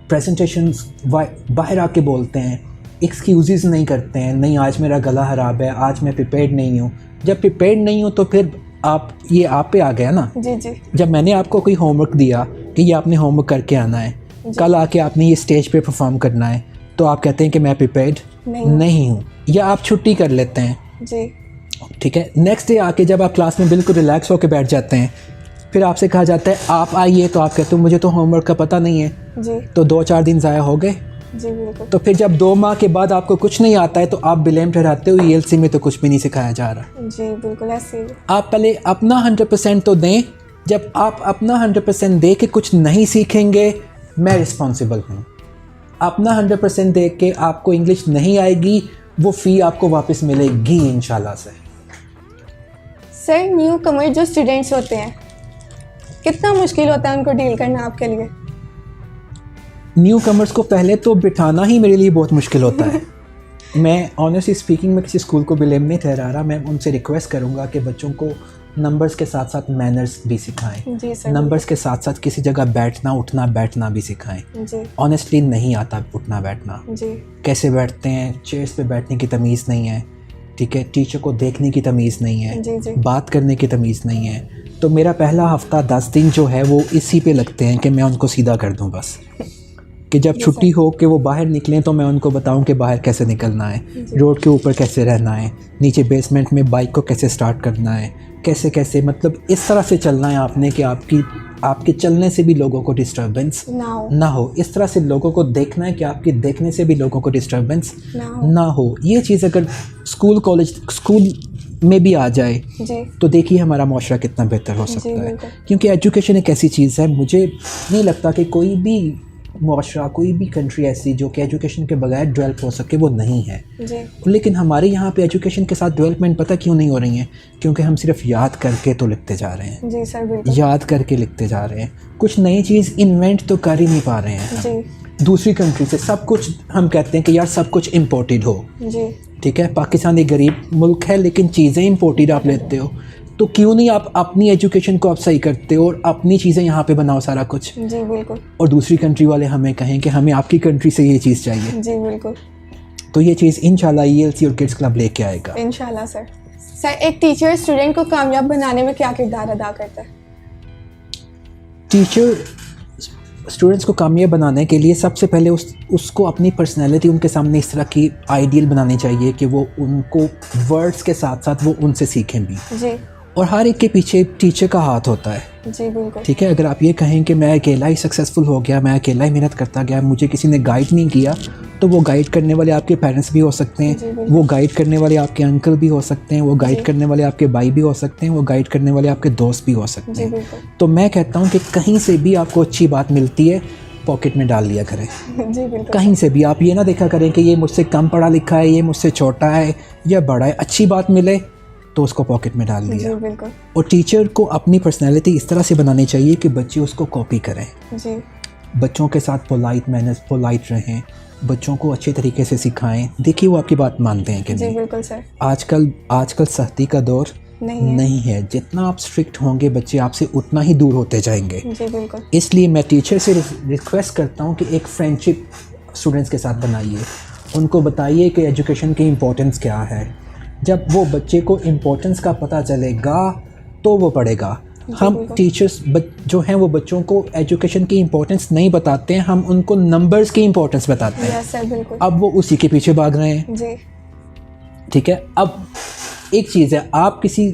[SPEAKER 2] प्रेजेंटेशंस बाहर आके बोलते हैं, एक्सक्यूज़ नहीं करते हैं, नहीं आज मेरा गला ख़राब है, आज मैं प्रिपेयर्ड नहीं हूँ। जब प्रिपेयर्ड नहीं हूँ तो फिर आप पे आ गया ना।
[SPEAKER 1] जी, जी।
[SPEAKER 2] जब मैंने आपको कोई होमवर्क दिया कि ये आपने होमवर्क करके आना है, कल आके आपने ये स्टेज पे परफॉर्म करना है, तो आप कहते हैं कि मैं प्रिपेयर्ड नहीं हूँ, या आप छुट्टी कर लेते हैं।
[SPEAKER 1] जी।
[SPEAKER 2] ठीक है, नेक्स्ट डे आके जब आप क्लास में बिल्कुल रिलैक्स होकर बैठ जाते हैं, फिर आपसे कहा जाता है आप आइए, तो आप कहते हो मुझे तो होमवर्क का पता नहीं है।
[SPEAKER 1] जी।
[SPEAKER 2] तो 2-4 दिन ज़ाया हो गए।
[SPEAKER 1] जी, बिल्कुल।
[SPEAKER 2] तो फिर जब 2 माह के बाद आपको कुछ नहीं आता है तो आप ब्लेम ठहराते हो ELC में तो कुछ भी नहीं सिखाया जा रहा।
[SPEAKER 1] जी, बिल्कुल ऐसे ही।
[SPEAKER 2] आप पहले अपना 100% तो दें। जब आप अपना 100% दे के कुछ नहीं सीखेंगे, मैं रिस्पॉन्सिबल हूँ। अपना 100% दे के आपको इंग्लिश नहीं आएगी, वो फ़ी आपको वापस मिलेगी इंशाल्लाह से।
[SPEAKER 1] सर, न्यू कमर जो स्टूडेंट्स होते हैं, कितना मुश्किल होता है उनको डील करना आपके लिए?
[SPEAKER 2] न्यू कमर्स को पहले तो बिठाना ही मेरे लिए बहुत मुश्किल होता है। मैं ऑनेस्टली स्पीकिंग में किसी स्कूल को ब्लेम नहीं ठहरा रहा। मैं उनसे रिक्वेस्ट करूँगा कि बच्चों को नंबर्स के साथ साथ मैनर्स भी सिखाएं।
[SPEAKER 1] जी सर।
[SPEAKER 2] नंबर्स के साथ साथ किसी जगह बैठना उठना बैठना भी सिखाएं।
[SPEAKER 1] जी।
[SPEAKER 2] ऑनेस्टली नहीं आता उठना बैठना,
[SPEAKER 1] जी।
[SPEAKER 2] कैसे बैठते हैं, चेयर्स पे बैठने की तमीज़ नहीं है। ठीक है, टीचर को देखने की तमीज़ नहीं है।
[SPEAKER 1] जी, जी।
[SPEAKER 2] बात करने की तमीज़ नहीं है। तो मेरा पहला हफ्ता 10 दिन जो है वो इसी पे लगते हैं कि मैं उनको सीधा कर दूं बस, कि जब छुट्टी हो कि वो बाहर निकलें तो मैं उनको बताऊं कि बाहर कैसे निकलना है, रोड के ऊपर कैसे रहना है, नीचे बेसमेंट में बाइक को कैसे स्टार्ट करना है, कैसे कैसे मतलब इस तरह से चलना है आपने कि आपकी आपके चलने से भी लोगों को डिस्टर्बेंस ना हो, इस तरह से लोगों को देखना है कि आपके देखने से भी लोगों को डिस्टर्बेंस ना हो। ये चीज़ अगर स्कूल में भी आ जाए तो देखिए हमारा माशरा कितना बेहतर हो सकता है। क्योंकि एजुकेशन एक ऐसी चीज़ है, मुझे नहीं लगता कि कोई भी माशरा, कोई भी कंट्री ऐसी जो कि एजुकेशन के बगैर डेवलप हो सके वो नहीं है। लेकिन हमारे यहाँ पे एजुकेशन के साथ डेवलपमेंट पता क्यों नहीं हो रही है? क्योंकि हम सिर्फ याद करके तो लिखते जा रहे हैं।
[SPEAKER 1] जी सर, बिल्कुल। याद
[SPEAKER 2] करके लिखते जा रहे हैं, कुछ नई चीज़ इन्वेंट तो कर ही नहीं पा रहे हैं। दूसरी कंट्री से सब कुछ हम कहते हैं कि यार सब कुछ इम्पोर्टेड हो। ठीक है, पाकिस्तान एक गरीब मुल्क है लेकिन चीज़ें इम्पोर्टेड आप लेते हो, तो क्यों नहीं आप अपनी एजुकेशन को आप सही करते हो और अपनी चीज़ें यहाँ पे बनाओ सारा कुछ।
[SPEAKER 1] जी बिल्कुल।
[SPEAKER 2] और दूसरी कंट्री वाले हमें कहें कि हमें आपकी कंट्री से ये चीज़ चाहिए।
[SPEAKER 1] जी बिल्कुल।
[SPEAKER 2] तो ये चीज़ इंशाल्लाह ELC और किड्स क्लब लेके आएगा
[SPEAKER 1] इंशाल्लाह। सर एक टीचर स्टूडेंट को कामयाब बनाने में क्या किरदार अदा करता है?
[SPEAKER 2] टीचर स्टूडेंट्स को कामयाब बनाने के लिए सबसे पहले उसको अपनी पर्सनैलिटी उनके सामने इस तरह की आइडियल बनानी चाहिए कि वो उनको वर्ड्स के साथ साथ वो उनसे सीखें भी।
[SPEAKER 1] जी।
[SPEAKER 2] और हर एक के पीछे टीचर का हाथ होता है।
[SPEAKER 1] जी बिल्कुल।
[SPEAKER 2] ठीक है, अगर आप ये कहें कि मैं अकेला ही सक्सेसफुल हो गया, मैं अकेला ही मेहनत करता गया, मुझे किसी ने गाइड नहीं किया, तो वो गाइड करने वाले आपके पेरेंट्स भी हो सकते हैं, वो गाइड करने वाले आपके अंकल भी हो सकते हैं, वो गाइड करने वाले आपके भाई भी हो सकते हैं, वो गाइड करने वाले आपके दोस्त भी हो सकते हैं। तो मैं कहता हूँ कि कहीं से भी आपको अच्छी बात मिलती है पॉकेट में डाल लिया करें।
[SPEAKER 1] जी बिल्कुल।
[SPEAKER 2] कहीं से भी आप ये ना देखा करें कि ये मुझसे कम पढ़ा लिखा है, ये मुझसे छोटा है या बड़ा है, अच्छी बात मिले तो उसको पॉकेट में डाल दिया।
[SPEAKER 1] बिल्कुल।
[SPEAKER 2] और टीचर को अपनी पर्सनैलिटी इस तरह से बनानी चाहिए कि बच्चे उसको कॉपी करें।
[SPEAKER 1] जी।
[SPEAKER 2] बच्चों के साथ पोलाइट रहें, बच्चों को अच्छे तरीके से सिखाएं। देखिए वो आपकी बात मानते हैं कि नहीं।
[SPEAKER 1] जी बिल्कुल सर।
[SPEAKER 2] आजकल सख्ती का दौर नहीं है। जितना आप स्ट्रिक्ट होंगे बच्चे आपसे उतना ही दूर होते जाएंगे।
[SPEAKER 1] जी बिल्कुल।
[SPEAKER 2] इसलिए मैं टीचर से रिक्वेस्ट करता हूँ कि एक फ्रेंडशिप स्टूडेंट्स के साथ बनाइए, उनको बताइए कि एजुकेशन की इम्पोर्टेंस क्या है। जब वो बच्चे को इम्पोर्टेंस का पता चलेगा तो वो पढ़ेगा। हम टीचर्स जो हैं वो बच्चों को एजुकेशन की इम्पोर्टेंस नहीं बताते हैं, हम उनको नंबर्स की इम्पोर्टेंस बताते हैं।
[SPEAKER 1] सर, बिल्कुल।
[SPEAKER 2] अब वो उसी के पीछे भाग रहे हैं।
[SPEAKER 1] जी।
[SPEAKER 2] ठीक है, अब एक चीज़ है, आप किसी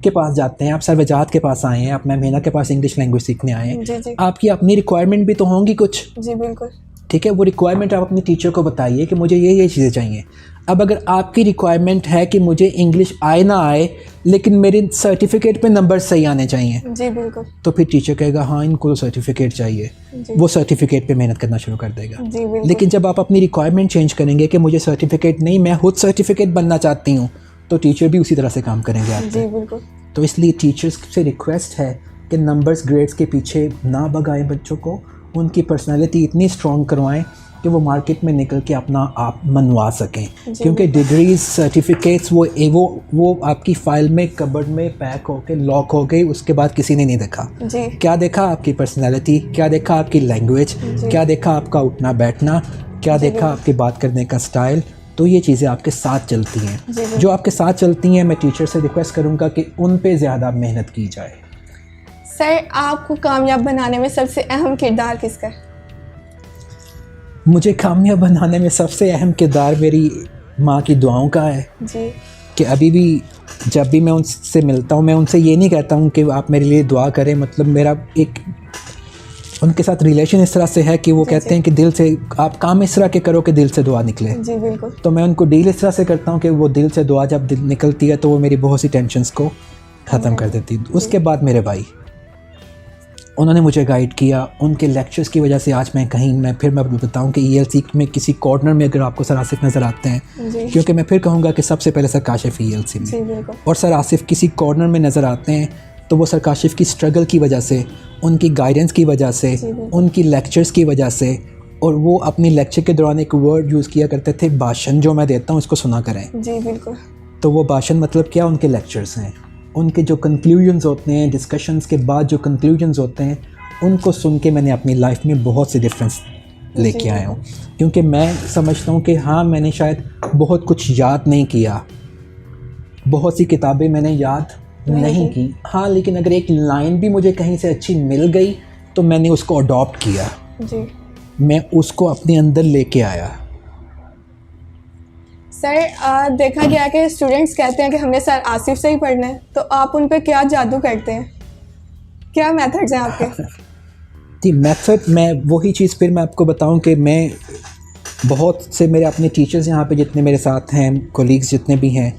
[SPEAKER 2] के पास जाते हैं, आप सर वजाहत के पास आए हैं, आप मैम हीना के पास इंग्लिश लैंग्वेज सीखने आए हैं, आपकी अपनी रिक्वायरमेंट भी तो होंगी कुछ।
[SPEAKER 1] जी बिल्कुल।
[SPEAKER 2] ठीक है, वो रिक्वायरमेंट आप अपने टीचर को बताइए कि मुझे ये चीज़ें चाहिए। अब अगर आपकी रिक्वायरमेंट है कि मुझे इंग्लिश आए ना आए लेकिन मेरे सर्टिफिकेट पे नंबर सही आने चाहिए,
[SPEAKER 1] जी बिल्कुल,
[SPEAKER 2] तो फिर टीचर कहेगा हाँ इनको तो सर्टिफिकेट चाहिए, वो सर्टिफिकेट पे मेहनत करना शुरू कर देगा।
[SPEAKER 1] जी बिल्कुल।
[SPEAKER 2] लेकिन जब आप अपनी रिक्वायरमेंट चेंज करेंगे कि मुझे सर्टिफिकेट नहीं, मैं खुद सर्टिफिकेट बनना चाहती हूँ, तो टीचर भी उसी तरह से काम करेंगे आप।
[SPEAKER 1] जी बिल्कुल।
[SPEAKER 2] तो इसलिए टीचर्स से रिक्वेस्ट है कि नंबर्स ग्रेड्स के पीछे ना भगाएं बच्चों को, उनकी पर्सनालिटी इतनी स्ट्रॉन्ग करवाएं कि वो मार्केट में निकल के अपना आप मनवा सकें। क्योंकि डिग्रीज सर्टिफिकेट्स वो आपकी फ़ाइल में कबर्ड में पैक होके लॉक हो गई, उसके बाद किसी ने नहीं देखा। क्या देखा? आपकी पर्सनालिटी, क्या देखा? आपकी लैंग्वेज, क्या देखा? आपका उठना बैठना, क्या देखा? आपकी बात करने का स्टाइल। तो ये चीज़ें आपके साथ चलती हैं। जो आपके साथ चलती हैं, मैं टीचर से रिक्वेस्ट करूँगा कि उन पे ज़्यादा मेहनत की जाए।
[SPEAKER 1] सर, आपको कामयाब बनाने में सबसे अहम किरदार किसका है?
[SPEAKER 2] मुझे कामयाब बनाने में सबसे अहम किरदार मेरी माँ की दुआओं का है।
[SPEAKER 1] जी। कि
[SPEAKER 2] अभी भी जब भी मैं उनसे मिलता हूँ, मैं उनसे ये नहीं कहता हूँ कि आप मेरे लिए दुआ करें, मतलब मेरा एक उनके साथ रिलेशन इस तरह से है कि वो कहते हैं कि दिल से आप काम इस तरह के करो कि दिल से दुआ निकले।
[SPEAKER 1] जी बिल्कुल।
[SPEAKER 2] तो मैं उनको डील इस तरह से करता हूँ कि वो दिल से दुआ जब निकलती है तो वो मेरी बहुत सी टेंशन्स को ख़त्म कर देती है। उसके बाद मेरे भाई, उन्होंने मुझे गाइड किया, उनके लेक्चर्स की वजह से आज मैं बताऊं कि ELC में किसी कॉर्नर में अगर आपको सर आसिफ नज़र आते हैं, क्योंकि मैं फिर कहूँगा कि सबसे पहले सर काशिफ ELC में, और सर आसिफ किसी कॉर्नर में नज़र आते हैं तो वो सर काशिफ की स्ट्रगल की वजह से, उनकी गाइडेंस की वजह से, उनकी लेक्चर्स की वजह से, और वो अपनी लेक्चर के दौरान एक वर्ड यूज़ किया करते थे, भाषण जो मैं देता हूँ इसको सुना करें।
[SPEAKER 1] जी बिल्कुल।
[SPEAKER 2] तो वो भाषण मतलब क्या? उनके लेक्चर्स हैं, उनके जो कंक्लूजन्स होते हैं, डिस्कशंस के बाद जो कंक्लूजन्स होते हैं, उनको सुन के मैंने अपनी लाइफ में बहुत से डिफरेंस लेके आया हूँ। क्योंकि मैं समझता हूँ कि हाँ, मैंने शायद बहुत कुछ याद नहीं किया, बहुत सी किताबें मैंने याद नहीं की, हाँ, लेकिन अगर एक लाइन भी मुझे कहीं से अच्छी मिल गई तो मैंने उसको अडॉप्ट किया।
[SPEAKER 1] जी।
[SPEAKER 2] मैं उसको अपने अंदर लेके आया।
[SPEAKER 1] सर, देखा गया कि स्टूडेंट्स कहते हैं कि हमने सर आसिफ से ही पढ़ना है, तो आप उन पे क्या जादू करते हैं? क्या मेथड्स हैं आपके?
[SPEAKER 2] जी मेथड, मैं वही चीज़ फिर मैं आपको बताऊं कि मैं बहुत से मेरे अपने टीचर्स यहाँ पे जितने मेरे साथ हैं, कोलीग्स जितने भी हैं,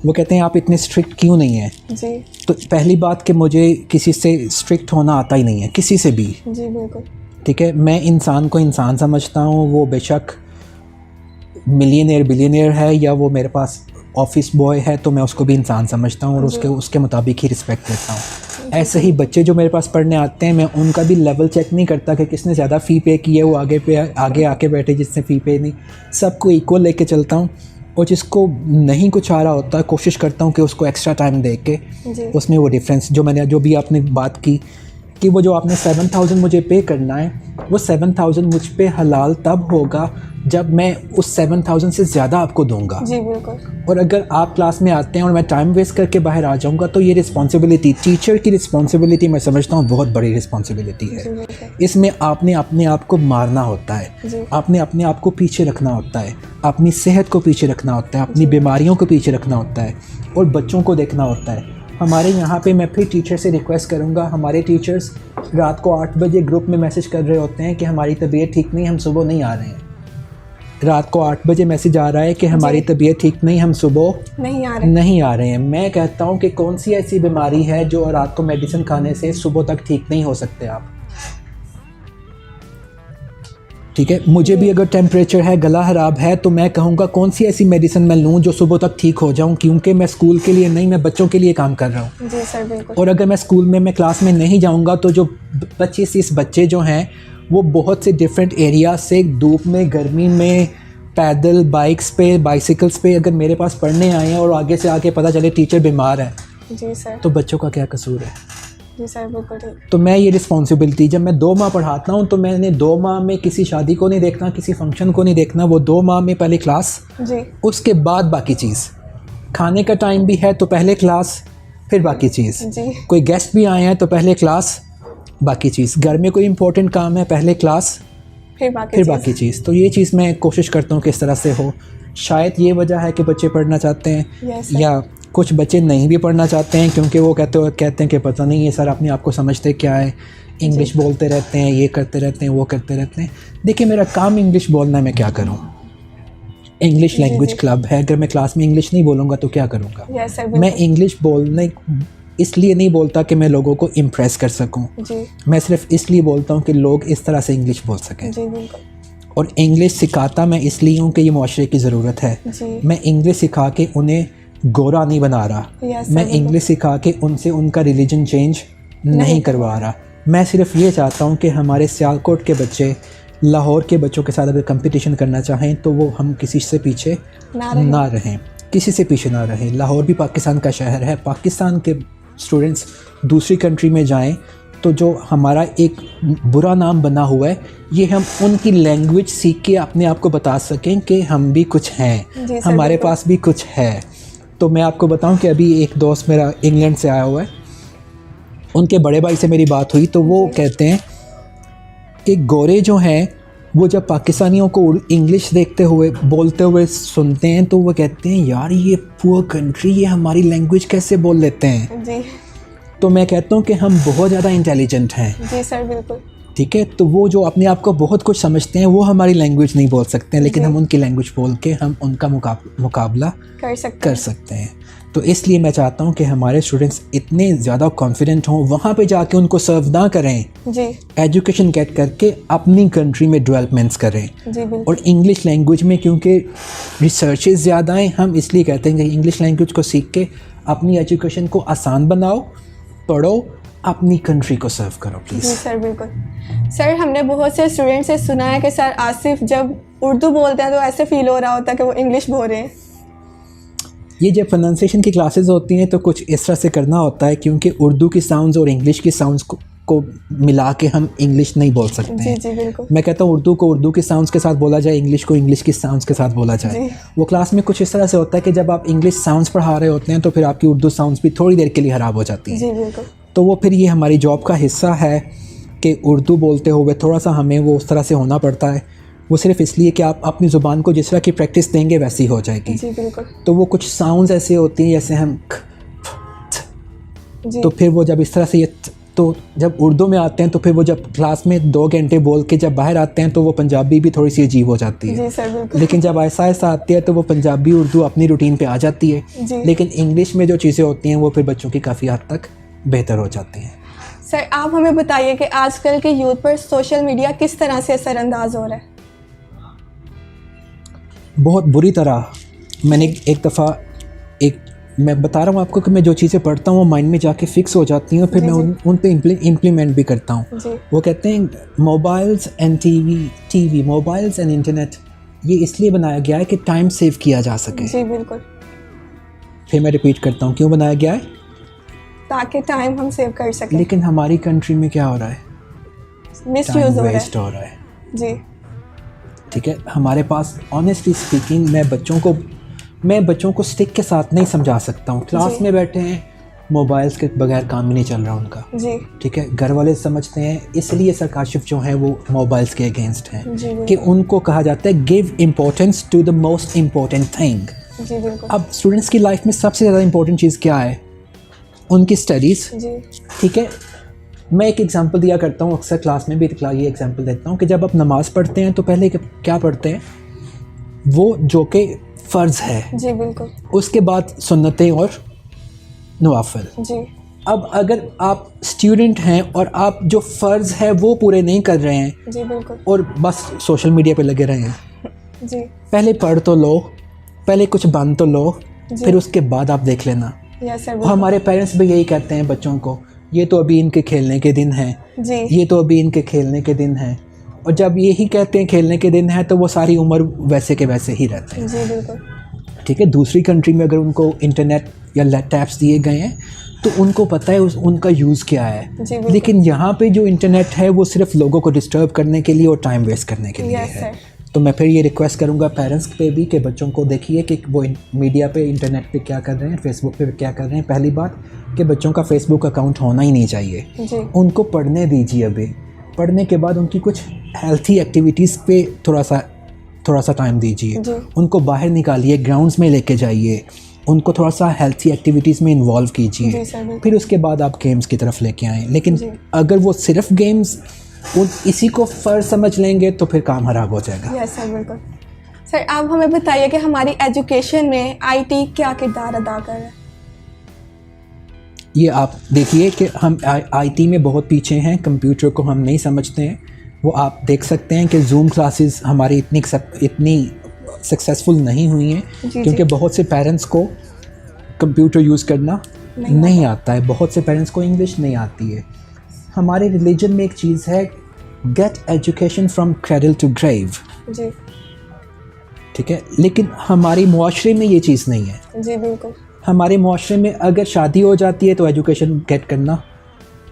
[SPEAKER 2] वो कहते हैं आप इतने स्ट्रिक्ट क्यों नहीं हैं।
[SPEAKER 1] जी
[SPEAKER 2] तो पहली बात कि मुझे किसी से स्ट्रिक्ट होना आता ही नहीं है, किसी से भी।
[SPEAKER 1] जी बिल्कुल।
[SPEAKER 2] ठीक है, मैं इंसान को इंसान समझता हूँ, वो बेशक मिलियनेयर बिलियनेयर है या वो मेरे पास ऑफिस बॉय है, तो मैं उसको भी इंसान समझता हूँ और उसके मुताबिक ही रिस्पेक्ट देता हूँ। ऐसे ही बच्चे जो मेरे पास पढ़ने आते हैं, मैं उनका भी लेवल चेक नहीं करता कि किसने ज़्यादा फ़ी पे की है, वो आगे आके बैठे जिसने फ़ी पे नहीं। सबको इक्वल लेके चलता हूँ और जिसको नहीं कुछ आ रहा होता कोशिश करता हूँ कि उसको एक्स्ट्रा टाइम दे के उसमें वो डिफरेंस जो भी आपने बात की कि वो जो आपने 7,000 मुझे पे करना है, वो 7,000 मुझ पे हलाल तब होगा जब मैं उस 7,000 से ज़्यादा आपको दूंगा।
[SPEAKER 1] जी बिल्कुल।
[SPEAKER 2] और अगर आप क्लास में आते हैं और मैं टाइम वेस्ट करके बाहर आ जाऊंगा, तो ये रिस्पॉन्सिबिलिटी, टीचर की रिस्पॉन्सिबिलिटी मैं समझता हूँ बहुत बड़ी रिस्पॉन्सिबिलिटी है। इसमें आपने अपने आप को मारना होता है, आपने अपने आप को पीछे रखना होता है, अपनी सेहत को पीछे रखना होता है, अपनी बीमारियों को पीछे रखना होता है और बच्चों को देखना होता है। हमारे यहाँ पे मैं फिर टीचर से रिक्वेस्ट करूँगा, हमारे टीचर्स रात को 8 बजे ग्रुप में मैसेज कर रहे होते हैं कि हमारी तबीयत ठीक नहीं, हम सुबह नहीं आ रहे हैं। रात को 8 बजे मैसेज आ रहा है कि हमारी तबीयत ठीक नहीं, हम सुबह नहीं आ रहे हैं। मैं कहता हूँ कि कौन सी ऐसी बीमारी है जो रात को मेडिसिन खाने से सुबह तक ठीक नहीं हो सकते आप। ठीक है, मुझे भी अगर टेम्परेचर है, गला ख़राब है, तो मैं कहूँगा कौन सी ऐसी मेडिसिन मैं लूँ जो सुबह तक ठीक हो जाऊँ, क्योंकि मैं स्कूल के लिए नहीं, मैं बच्चों के लिए काम कर रहा हूँ।
[SPEAKER 1] जी सर बिल्कुल। और
[SPEAKER 2] अगर मैं स्कूल में मैं क्लास में नहीं जाऊँगा तो जो 25-30 बच्चे जो हैं वो बहुत से डिफरेंट एरिया से धूप में, गर्मी में, पैदल, बाइक्स पे, बाइसिकल्स पे अगर मेरे पास पढ़ने आए हैं और आगे से आके पता चले टीचर बीमार है,
[SPEAKER 1] जी सर,
[SPEAKER 2] तो बच्चों का क्या कसूर है?
[SPEAKER 1] जी सर बिल्कुल ठीक।
[SPEAKER 2] तो मैं ये रिस्पॉन्सिबिलिटी, जब मैं 2 माह पढ़ाता हूँ तो मैंने 2 माह में किसी शादी को नहीं देखना, किसी फंक्शन को नहीं देखना। वो 2 माह में पहले क्लास,
[SPEAKER 1] जी, उसके
[SPEAKER 2] बाद बाकी चीज़। खाने का टाइम भी है तो पहले क्लास, फिर बाकी चीज़। कोई गेस्ट भी आए हैं तो पहले क्लास, बाकी चीज़। घर में कोई इंपॉर्टेंट काम है, पहले क्लास, फिर बाकी चीज़। तो ये चीज़ मैं कोशिश करता हूँ कि इस तरह से हो। शायद ये वजह है कि बच्चे पढ़ना चाहते हैं, या कुछ बच्चे नहीं भी पढ़ना चाहते हैं क्योंकि वो कहते हैं कि पता नहीं ये सर अपने आप को समझते क्या है, इंग्लिश बोलते रहते हैं, ये करते रहते हैं, वो करते रहते हैं। देखिए मेरा काम इंग्लिश बोलना है, मैं क्या करूँ? इंग्लिश लैंग्वेज क्लब है, अगर मैं क्लास में इंग्लिश नहीं बोलूँगा तो क्या करूँगा? मैं इंग्लिश बोलने इसलिए नहीं बोलता कि मैं लोगों को इम्प्रेस कर सकूं, मैं सिर्फ इसलिए बोलता हूं कि लोग इस तरह से इंग्लिश बोल सकें। और इंग्लिश सिखाता मैं इसलिए हूं कि ये मुआशरे की ज़रूरत है। मैं इंग्लिश सिखा के उन्हें गोरा नहीं बना रहा, मैं इंग्लिश सिखा के उनसे उनका रिलीजन चेंज नहीं करवा रहा। मैं सिर्फ ये चाहता हूँ कि हमारे सियालकोट के बच्चे लाहौर के बच्चों के साथ अगर कंपटीशन करना चाहें तो वो हम किसी से पीछे ना रहें, किसी से पीछे ना रहें। लाहौर भी पाकिस्तान का शहर है, पाकिस्तान के स्टूडेंट्स दूसरी कंट्री में जाएं तो जो हमारा एक बुरा नाम बना हुआ है, ये हम उनकी लैंग्वेज सीख के अपने आप को बता सकें कि हम भी कुछ हैं, हमारे पास भी कुछ है। तो मैं आपको बताऊं कि अभी एक दोस्त मेरा इंग्लैंड से आया हुआ है, उनके बड़े भाई से मेरी बात हुई तो वो कहते हैं कि गोरे जो हैं वो जब पाकिस्तानियों को इंग्लिश देखते हुए बोलते हुए सुनते हैं तो वो कहते हैं यार ये पुअर कंट्री, ये हमारी लैंग्वेज कैसे बोल लेते हैं। जी। तो मैं कहता हूँ कि हम बहुत ज़्यादा इंटेलिजेंट हैं। जी सर बिल्कुल। ठीक है, तो वो जो अपने आप को बहुत कुछ समझते हैं वो हमारी लैंग्वेज नहीं बोल सकते हैं, लेकिन हम उनकी लैंग्वेज बोल के हम उनका मुकाबला कर सकते हैं। तो इसलिए मैं चाहता हूँ कि हमारे स्टूडेंट्स इतने ज़्यादा कॉन्फिडेंट हों, वहाँ पे जाके उनको सर्व ना करें, जी, एजुकेशन गेट करके अपनी कंट्री में डेवलपमेंट्स करें। जी, और इंग्लिश लैंग्वेज में क्योंकि रिसर्चेस ज़्यादा हैं, हम इसलिए कहते हैं कि इंग्लिश लैंग्वेज को सीख के अपनी एजुकेशन को आसान बनाओ, पढ़ो, अपनी कंट्री को सर्व करो प्लीज़। जी सर बिल्कुल।
[SPEAKER 1] सर हमने बहुत से स्टूडेंट से सुना है कि सर आसिफ जब उर्दू बोलते हैं तो ऐसे फील हो रहा होता है कि वो इंग्लिश बोल रहे हैं।
[SPEAKER 2] ये जब प्रोनाउंसिएशन की क्लासेस होती हैं तो कुछ इस तरह से करना होता है क्योंकि उर्दू की साउंड्स और इंग्लिश की साउंड्स को मिला के हम इंग्लिश नहीं बोल सकते हैं। जी बिल्कुल। मैं कहता हूँ उर्दू को उर्दू की साउंड्स के साथ बोला जाए, इंग्लिश को इंग्लिश की साउंड्स के साथ बोला जाए। वो क्लास में कुछ इस तरह से होता है कि जब आप इंग्लिश साउंड्स पढ़ा रहे होते हैं तो फिर आपकी उर्दू साउंड्स भी थोड़ी देर के लिए ख़राब हो जाती हैं। जी बिल्कुल। तो वो फिर ये हमारी जॉब का हिस्सा है कि उर्दू बोलते हुए थोड़ा सा हमें वो उस तरह से होना पड़ता है। वो सिर्फ इसलिए कि आप अपनी ज़ुबान को जिस तरह की प्रैक्टिस देंगे वैसी हो जाएगी। जी बिल्कुल। तो वो कुछ साउंड्स ऐसे होती हैं जैसे हम, तो फिर वो जब इस तरह से ये तो जब उर्दू में आते हैं तो फिर वो जब क्लास में 2 घंटे बोल के जब बाहर आते हैं तो वो पंजाबी भी थोड़ी सी अजीब हो जाती है।
[SPEAKER 1] जी सर बिल्कुल।
[SPEAKER 2] लेकिन जब ऐसा ऐसा आती है तो वो पंजाबी उर्दू अपनी रूटीन पे आ जाती है।
[SPEAKER 1] जी।
[SPEAKER 2] लेकिन इंग्लिश में जो चीज़ें होती हैं वो फिर बच्चों की काफ़ी हद तक बेहतर हो जाती हैं।
[SPEAKER 1] सर आप हमें बताइए कि आजकल के यूथ पर सोशल मीडिया किस तरह से असरअंदाज हो रहा है? बहुत
[SPEAKER 2] बुरी तरह। मैंने एक दफ़ा मैं बता रहा हूँ आपको कि मैं जो चीज़ें पढ़ता हूँ वो माइंड में जाके फिक्स हो जाती हैं और फिर मैं उन पे इम्प्लीमेंट भी करता हूँ। वो कहते हैं mobiles and TV mobiles and internet ये इसलिए बनाया गया है कि टाइम सेव किया जा सके।
[SPEAKER 1] जी बिल्कुल।
[SPEAKER 2] फिर मैं रिपीट करता हूँ, क्यों बनाया गया है?
[SPEAKER 1] ताकि टाइम हम सेव कर सकें।
[SPEAKER 2] लेकिन हमारी कंट्री में क्या हो रहा है?
[SPEAKER 1] मिसयूज हो
[SPEAKER 2] रहा है।
[SPEAKER 1] जी
[SPEAKER 2] ठीक है, हमारे पास ऑनेस्टली स्पीकिंग मैं बच्चों को स्टिक के साथ नहीं समझा सकता हूँ। क्लास में बैठे हैं, मोबाइल्स के बगैर काम ही नहीं चल रहा उनका।
[SPEAKER 1] जी
[SPEAKER 2] ठीक है, घर वाले समझते हैं, इसलिए सर काशिफ जो हैं वो मोबाइल्स के अगेंस्ट हैं कि उनको कहा जाता है give importance to the most important thing.
[SPEAKER 1] जी बिल्कुल।
[SPEAKER 2] अब स्टूडेंट्स की लाइफ में सबसे ज़्यादा इम्पोर्टेंट चीज़ क्या है? उनकी स्टडीज़। ठीक है, मैं एक एग्जांपल दिया करता हूँ, अक्सर क्लास में भी ये एग्जांपल देता हूँ कि जब आप नमाज़ पढ़ते हैं तो पहले क्या पढ़ते हैं? वो जो कि फ़र्ज़ है।
[SPEAKER 1] जी बिल्कुल।
[SPEAKER 2] उसके बाद सुन्नतें और नवाफिल।
[SPEAKER 1] जी।
[SPEAKER 2] अब अगर आप स्टूडेंट हैं और आप जो फ़र्ज़ है वो पूरे नहीं कर रहे हैं,
[SPEAKER 1] जी बिल्कुल,
[SPEAKER 2] और बस सोशल मीडिया पे लगे रहे हैं,
[SPEAKER 1] जी,
[SPEAKER 2] पहले पढ़ तो लो, पहले कुछ बन तो लो, फिर उसके बाद आप देख लेना।
[SPEAKER 1] Yes sir.
[SPEAKER 2] हमारे पेरेंट्स भी यही कहते हैं बच्चों को, ये तो अभी इनके खेलने के दिन हैं।
[SPEAKER 1] जी। ये
[SPEAKER 2] तो अभी इनके खेलने के दिन हैं, और जब यही कहते हैं खेलने के दिन है तो वो सारी उम्र वैसे के वैसे ही रहते हैं।
[SPEAKER 1] जी बिल्कुल।
[SPEAKER 2] ठीक है, दूसरी कंट्री में अगर उनको इंटरनेट या लैपटॉप्स दिए गए हैं तो उनको पता है उनका यूज़ क्या है। लेकिन यहाँ पे जो इंटरनेट है वो सिर्फ लोगों को डिस्टर्ब करने के लिए और टाइम वेस्ट करने के लिए है। तो मैं फिर ये रिक्वेस्ट करूँगा पेरेंट्स पे भी कि बच्चों को देखिए कि वो मीडिया पे, इंटरनेट पे क्या कर रहे हैं, फेसबुक पे क्या कर रहे हैं। पहली बात कि बच्चों का फेसबुक अकाउंट होना ही नहीं चाहिए। उनको पढ़ने दीजिए। अभी पढ़ने के बाद उनकी कुछ हेल्थी एक्टिविटीज़ पे थोड़ा सा टाइम दीजिए। उनको बाहर निकालिए, ग्राउंड्स में लेके जाइए, उनको थोड़ा सा हेल्थी एक्टिविटीज़ में इन्वॉल्व कीजिए, फिर उसके बाद आप गेम्स की तरफ लेके आएँ। लेकिन अगर वो सिर्फ गेम्स इसी को फ़र्ज समझ लेंगे तो फिर काम ख़राब हो जाएगा।
[SPEAKER 1] यस सर, बिल्कुल। सर आप हमें बताइए कि हमारी एजुकेशन में आईटी क्या किरदार अदा कर रहा है?
[SPEAKER 2] ये आप देखिए कि हम आईटी में बहुत पीछे हैं, कंप्यूटर को हम नहीं समझते हैं। वो आप देख सकते हैं कि जूम क्लासेस हमारी इतनी सक्सेसफुल नहीं हुई हैं क्योंकि बहुत से पेरेंट्स को कंप्यूटर यूज़ करना नहीं आता है, बहुत से पेरेंट्स को इंग्लिश नहीं आती है। हमारे रिलीजन में एक चीज़ है, get education from cradle to grave.
[SPEAKER 1] जी।
[SPEAKER 2] ठीक है, लेकिन हमारी मुआशरे में ये चीज़ नहीं है।
[SPEAKER 1] जी बिल्कुल।
[SPEAKER 2] हमारे मुआशरे में अगर शादी हो जाती है तो एजुकेशन गेट करना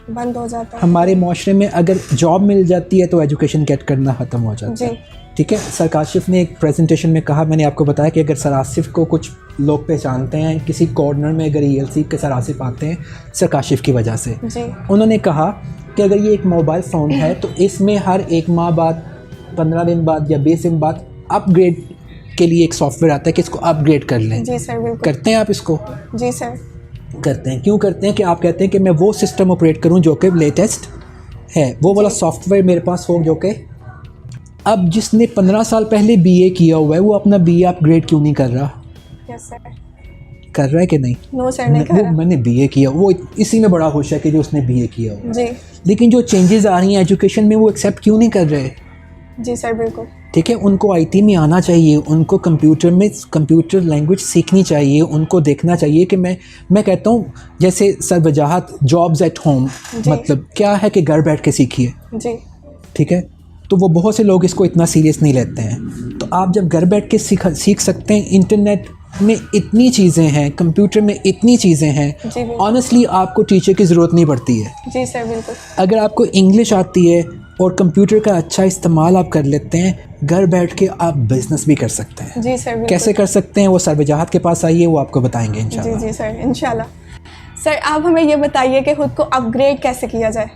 [SPEAKER 1] बंद हो जाता है।
[SPEAKER 2] हमारे मुआशरे में अगर जॉब मिल जाती है तो एजुकेशन गेट करना ख़त्म हो जाता है। ठीक है, सर काशिफ ने एक प्रेजेंटेशन में कहा, मैंने आपको बताया कि अगर सर आसिफ को कुछ लोग पहचानते हैं, किसी कॉर्नर में अगर ELC के सर आसिफ आते हैं सर काशिफ की वजह से। उन्होंने कहा कि अगर ये एक मोबाइल फ़ोन है तो इसमें हर एक माह बाद, 15 दिन बाद या 20 दिन बाद अपग्रेड के लिए एक सॉफ्टवेयर आता है कि इसको अपग्रेड कर लें।
[SPEAKER 1] जी सर, बिल्कुल।
[SPEAKER 2] करते हैं आप इसको?
[SPEAKER 1] जी सर,
[SPEAKER 2] करते हैं। क्यों करते हैं कि आप कहते हैं कि मैं वो सिस्टम ऑपरेट करूं जो कि लेटेस्ट है, वो वाला सॉफ्टवेयर मेरे पास हो जो कि अब जिसने 15 साल पहले BA किया हुआ है वो अपना BA अपग्रेड क्यों नहीं कर रहा?
[SPEAKER 1] Yes sir.
[SPEAKER 2] कर रहा है कि नहीं?
[SPEAKER 1] नो सर, नहीं कर रहा।
[SPEAKER 2] मैंने BA किया, वो इसी में बड़ा खुश है कि जो उसने BA किया हुआ।
[SPEAKER 1] जी।
[SPEAKER 2] लेकिन जो चेंजेस आ रही हैं एजुकेशन में वो एक्सेप्ट क्यों नहीं कर रहे?
[SPEAKER 1] जी सर, बिल्कुल।
[SPEAKER 2] ठीक है, उनको IT में आना चाहिए, उनको कंप्यूटर लैंग्वेज सीखनी चाहिए, उनको देखना चाहिए कि मैं कहता हूँ जैसे sir Wajahat jobs at home मतलब क्या है कि घर बैठ के सीखिए।
[SPEAKER 1] जी।
[SPEAKER 2] ठीक है, तो वो बहुत से लोग इसको इतना सीरियस नहीं लेते हैं। तो आप जब घर बैठ के सीख सकते हैं, इंटरनेट में इतनी चीज़ें हैं, कंप्यूटर में इतनी चीज़ें हैं, ऑनेस्टली आपको टीचर की ज़रूरत नहीं पड़ती है।
[SPEAKER 1] जी सर, बिल्कुल।
[SPEAKER 2] अगर आपको इंग्लिश आती है और कंप्यूटर का अच्छा इस्तेमाल आप कर लेते हैं, घर बैठ के आप बिजनेस भी कर सकते हैं।
[SPEAKER 1] जी सर, बिल्कुल।
[SPEAKER 2] कैसे कर सकते हैं वो सर वजाहत के पास आइए, वो आपको बताएंगे इंशाल्लाह।
[SPEAKER 1] जी सर, इंशाल्लाह। सर आप हमें ये बताइए कि खुद को अपग्रेड कैसे किया जाए?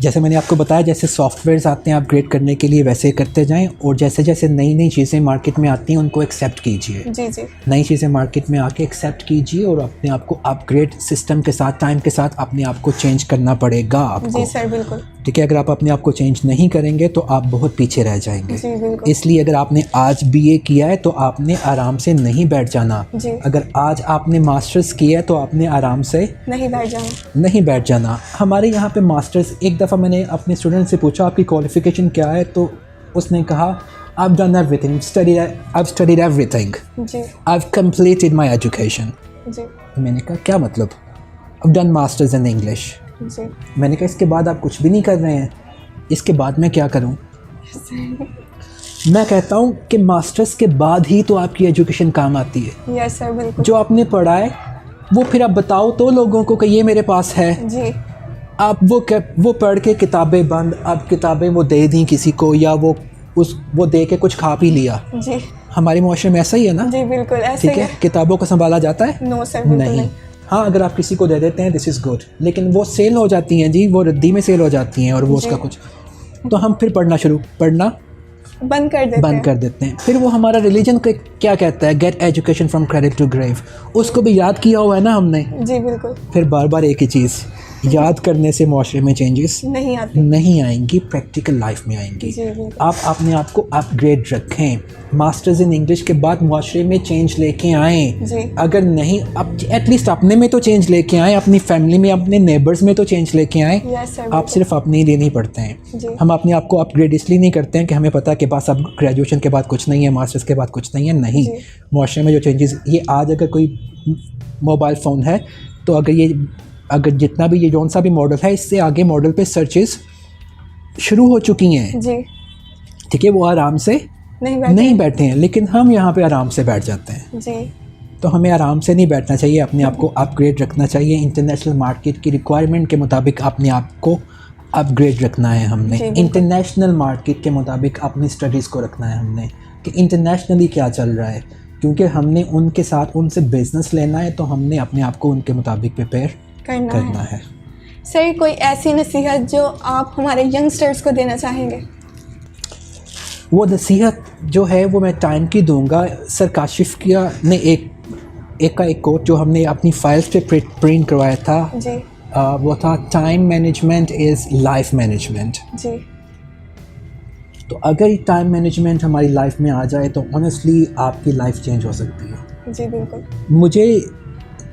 [SPEAKER 2] जैसे मैंने आपको बताया, जैसे सॉफ्टवेयर्स आते हैं अपग्रेड करने के लिए वैसे करते जाएं, और जैसे जैसे नई नई चीज़ें मार्केट में आती हैं उनको एक्सेप्ट कीजिए।
[SPEAKER 1] जी जी
[SPEAKER 2] नई चीज़ें मार्केट में आके एक्सेप्ट कीजिए और अपने आप को अपग्रेड सिस्टम के साथ, टाइम के साथ अपने आप को चेंज करना पड़ेगा आपको।
[SPEAKER 1] जी सर बिल्कुल।
[SPEAKER 2] ठीक है, अगर आप अपने आप को चेंज नहीं करेंगे तो आप बहुत पीछे रह जाएंगे।
[SPEAKER 1] जी बिल्कुल।
[SPEAKER 2] इसलिए अगर आपने आज बीए किया है तो आपने आराम से नहीं बैठ जाना।
[SPEAKER 1] जी।
[SPEAKER 2] अगर आज आपने मास्टर्स किया है तो आपने आराम से
[SPEAKER 1] नहीं बैठ जाना।
[SPEAKER 2] नहीं बैठ जाना। हमारे यहाँ पे मास्टर्स, एक दफ़ा मैंने अपने स्टूडेंट से पूछा आपकी क्वालिफ़िकेशन क्या है, तो उसने कहा I've done everything, I've studied everything,
[SPEAKER 1] ji
[SPEAKER 2] I've completed my education।
[SPEAKER 1] जी
[SPEAKER 2] मैंने कहा क्या मतलब? I've done masters in English।
[SPEAKER 1] जी।
[SPEAKER 2] मैंने कहा इसके बाद आप कुछ भी नहीं कर रहे हैं, इसके बाद मैं क्या करूं? मैं कहता हूं कि मास्टर्स के बाद ही तो आपकी एजुकेशन काम आती है।
[SPEAKER 1] यस सर बिल्कुल।
[SPEAKER 2] जो आपने पढ़ा है वो फिर आप बताओ तो लोगों को कि ये मेरे पास है।
[SPEAKER 1] जी
[SPEAKER 2] आप वो पढ़ के किताबें बंद, आप किताबें वो दे दी किसी को, या वो दे के कुछ खा पी लिया।
[SPEAKER 1] जी
[SPEAKER 2] हमारे मुआशरे में ऐसा ही है ना?
[SPEAKER 1] जी बिल्कुल ऐसे
[SPEAKER 2] ठीक है, किताबों को संभाला जाता है?
[SPEAKER 1] नो सर बिल्कुल
[SPEAKER 2] नहीं। हाँ, अगर आप किसी को दे देते हैं दिस इज़ गुड, लेकिन वो सेल हो जाती हैं जी, वो रद्दी में सेल हो जाती हैं और वो उसका कुछ, तो हम फिर पढ़ना
[SPEAKER 1] बंद कर देते हैं।
[SPEAKER 2] फिर वो हमारा रिलीजन क्या कहता है, get education from cradle to grave, उसको भी याद किया हुआ है ना हमने।
[SPEAKER 1] जी बिल्कुल।
[SPEAKER 2] फिर बार बार एक ही चीज़ याद करने से मुआशरे में चेंजेस नहीं आएंगी, प्रैक्टिकल लाइफ में आएंगी। आप अपने आप को अपग्रेड रखें, मास्टर्स इन इंग्लिश के बाद मुआशरे में चेंज लेके आएँ। अगर नहीं, आप एटलीस्ट अपने में तो चेंज लेके आएँ, अपनी फैमिली में, अपने नेबर्स में तो चेंज लेके आएँ। आप सिर्फ अपने लिए नहीं पढ़ते हैं। हम अपने आप को अपग्रेड इसलिए नहीं करते हैं कि हमें पता है कि बस अब ग्रेजुएशन के बाद कुछ नहीं है, मास्टर्स के बाद कुछ नहीं है। नहीं, मुआशरे में जो चेंजेस, ये आज अगर कोई मोबाइल फ़ोन है तो अगर जितना भी ये जौन सा भी मॉडल है, इससे आगे मॉडल पे सर्चेस शुरू हो चुकी हैं जी। ठीक है, वो आराम से नहीं बैठे हैं, लेकिन हम यहाँ पे आराम से बैठ जाते हैं जी। तो हमें आराम से नहीं बैठना चाहिए, अपने आप को अपग्रेड रखना चाहिए। इंटरनेशनल मार्केट की रिक्वायरमेंट के मुताबिक अपने आप को अपग्रेड रखना है हमने। इंटरनेशनल मार्केट के मुताबिक अपनी स्टडीज़ को रखना है हमने कि इंटरनेशनली क्या चल रहा है, क्योंकि हमने उनके साथ उनसे बिजनेस लेना है, तो हमने अपने आप को उनके मुताबिक प्रिपेयर करना है।
[SPEAKER 1] सर, कोई ऐसी नसीहत जो आप हमारे यंगस्टर्स को देना चाहेंगे?
[SPEAKER 2] वो नसीहत जो है वो मैं टाइम की दूंगा। सर काशिफ किया ने एक कोट जो हमने अपनी फाइल्स पे प्रिंट करवाया था जी। वो था time management is life management जी। तो अगर टाइम मैनेजमेंट हमारी लाइफ में आ जाए तो ऑनेस्टली आपकी लाइफ चेंज हो सकती है जी। बिल्कुल। मुझे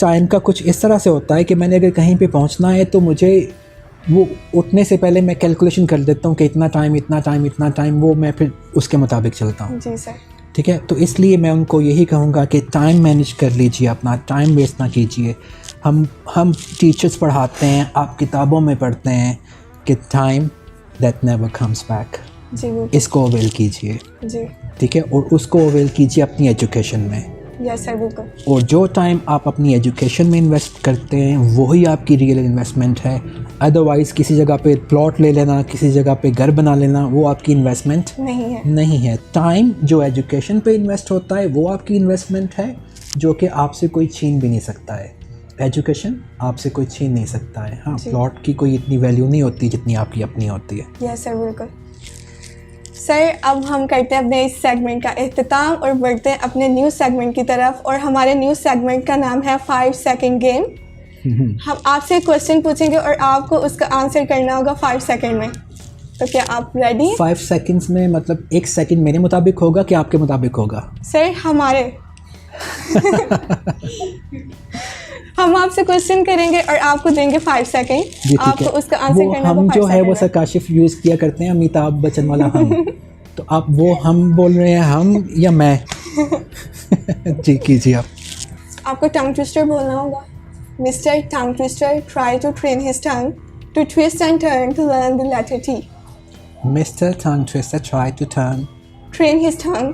[SPEAKER 2] टाइम का कुछ इस तरह से होता है कि मैंने अगर कहीं पे पहुंचना है तो मुझे वो उठने से पहले मैं कैलकुलेशन कर देता हूँ कि इतना टाइम, वो मैं फिर उसके मुताबिक चलता हूँ जी सर। ठीक है, तो इसलिए मैं उनको यही कहूँगा कि टाइम मैनेज कर लीजिए, अपना टाइम वेस्ट ना कीजिए। हम टीचर्स पढ़ाते हैं, आप किताबों में पढ़ते हैं कि time that never comes back जी। इसको अवेल कीजिए जी। ठीक है, और उसको अवेल कीजिए अपनी एजुकेशन में। यस सर बिल्कुल। और जो टाइम आप अपनी एजुकेशन में इन्वेस्ट करते हैं वही आपकी रियल इन्वेस्टमेंट है। अदरवाइज़ किसी जगह पे प्लॉट ले लेना, किसी जगह पे घर बना लेना, वो आपकी इन्वेस्टमेंट नहीं है। टाइम जो एजुकेशन पे इन्वेस्ट होता है वो आपकी इन्वेस्टमेंट है, जो कि आपसे कोई छीन भी नहीं सकता है। एजुकेशन आपसे कोई छीन नहीं सकता है। हाँ, प्लॉट की कोई इतनी वैल्यू नहीं होती जितनी आपकी अपनी होती है।
[SPEAKER 1] यस सर बिल्कुल। सर, अब हम करते हैं अपने इस सेगमेंट का इख्तिताम और बढ़ते हैं अपने न्यूज़ सेगमेंट की तरफ, और हमारे न्यूज़ सेगमेंट का नाम है 5 सेकंड गेम। हम आपसे क्वेश्चन पूछेंगे और आपको उसका आंसर करना होगा 5 सेकंड में। तो क्या आप रेडी?
[SPEAKER 2] 5 सेकंड्स में मतलब 1 सेकंड मेरे मुताबिक होगा कि आपके मुताबिक होगा?
[SPEAKER 1] सर हमारे हम आपसे क्वेश्चन करेंगे और आपको देंगे 5 सेकंड, आपको उसका आंसर करना होगा।
[SPEAKER 2] हम जो है वो सर काशिफ यूज़ किया करते हैं अमिताभ बच्चन वाला हम। तो आप वो हम बोल रहे हैं, हम या मैं? जी कीजिए आप।
[SPEAKER 1] आपको टंग ट्विस्टर बोलना होगा। Mister tongue twister try to train his tongue to twist and turn to learn the letter T.
[SPEAKER 2] Mister tongue twister try to
[SPEAKER 1] train his tongue.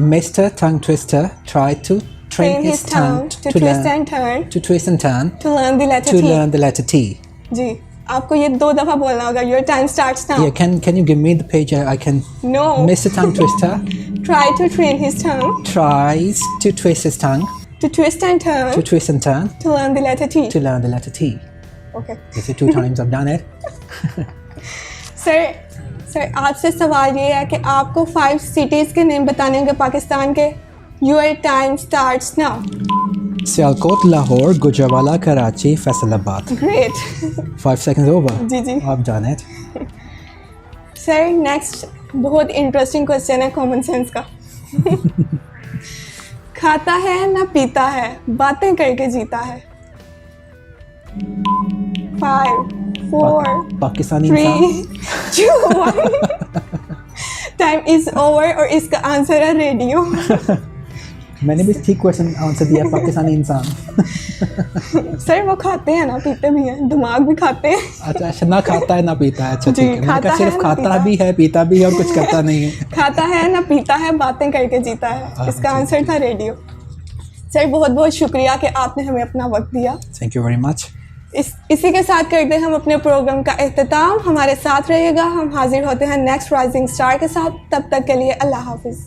[SPEAKER 2] Mr. Tongue Twister tried to train his tongue
[SPEAKER 1] to twist and turn to learn the
[SPEAKER 2] letter T.
[SPEAKER 1] जी, आपको ये 2 दफ़ा बोलना होगा। Your time starts now.
[SPEAKER 2] Yeah, can you give me the page? I can.
[SPEAKER 1] No.
[SPEAKER 2] Mr. Tongue Twister
[SPEAKER 1] tries to train his tongue
[SPEAKER 2] to twist his tongue
[SPEAKER 1] to twist and turn
[SPEAKER 2] to learn the letter T.
[SPEAKER 1] Okay.
[SPEAKER 2] Is it 2 times I've done it?
[SPEAKER 1] Sir आपसे सवाल ये है कि आपको 5 cities के name बताने होंगे पाकिस्तान के। Your time starts now.
[SPEAKER 2] Sialkot, Lahore, Gujranwala, Karachi, Faisalabad.
[SPEAKER 1] Great.
[SPEAKER 2] 5 seconds over।
[SPEAKER 1] जी
[SPEAKER 2] आप जाने।
[SPEAKER 1] सर नेक्स्ट बहुत इंटरेस्टिंग क्वेश्चन है कॉमन सेंस का। खाता है ना पीता है, बातें करके जीता है। 5 4
[SPEAKER 2] पाकिस्तानी
[SPEAKER 1] 3 2 1 टाइम इज ओवर और इसका आंसर है रेडियो।
[SPEAKER 2] मैंने भी ठीक क्वेश्चन आंसर दिया, पाकिस्तानी इंसान।
[SPEAKER 1] सर वो खाते हैं ना पीते भी हैं, दिमाग भी खाते हैं।
[SPEAKER 2] अच्छा, ना खाता है ना पीता है। अच्छा
[SPEAKER 1] जी,
[SPEAKER 2] ठीक है, मैंने
[SPEAKER 1] खाता
[SPEAKER 2] कहा सिर्फ
[SPEAKER 1] है ना
[SPEAKER 2] खाता
[SPEAKER 1] पीता
[SPEAKER 2] भी है, पीता भी है और कुछ करता नहीं है।
[SPEAKER 1] खाता है ना पीता है, बातें करके जीता है। इसका आंसर था रेडियो। सर बहुत बहुत शुक्रिया कि आपने हमें अपना वक्त दिया।
[SPEAKER 2] Thank you very much.
[SPEAKER 1] इसी के साथ करते हैं हम अपने प्रोग्राम का इख्तिताम। हमारे साथ रहिएगा, हम हाजिर होते हैं नेक्स्ट राइजिंग स्टार के साथ। तब तक के लिए अल्लाह हाफिज़।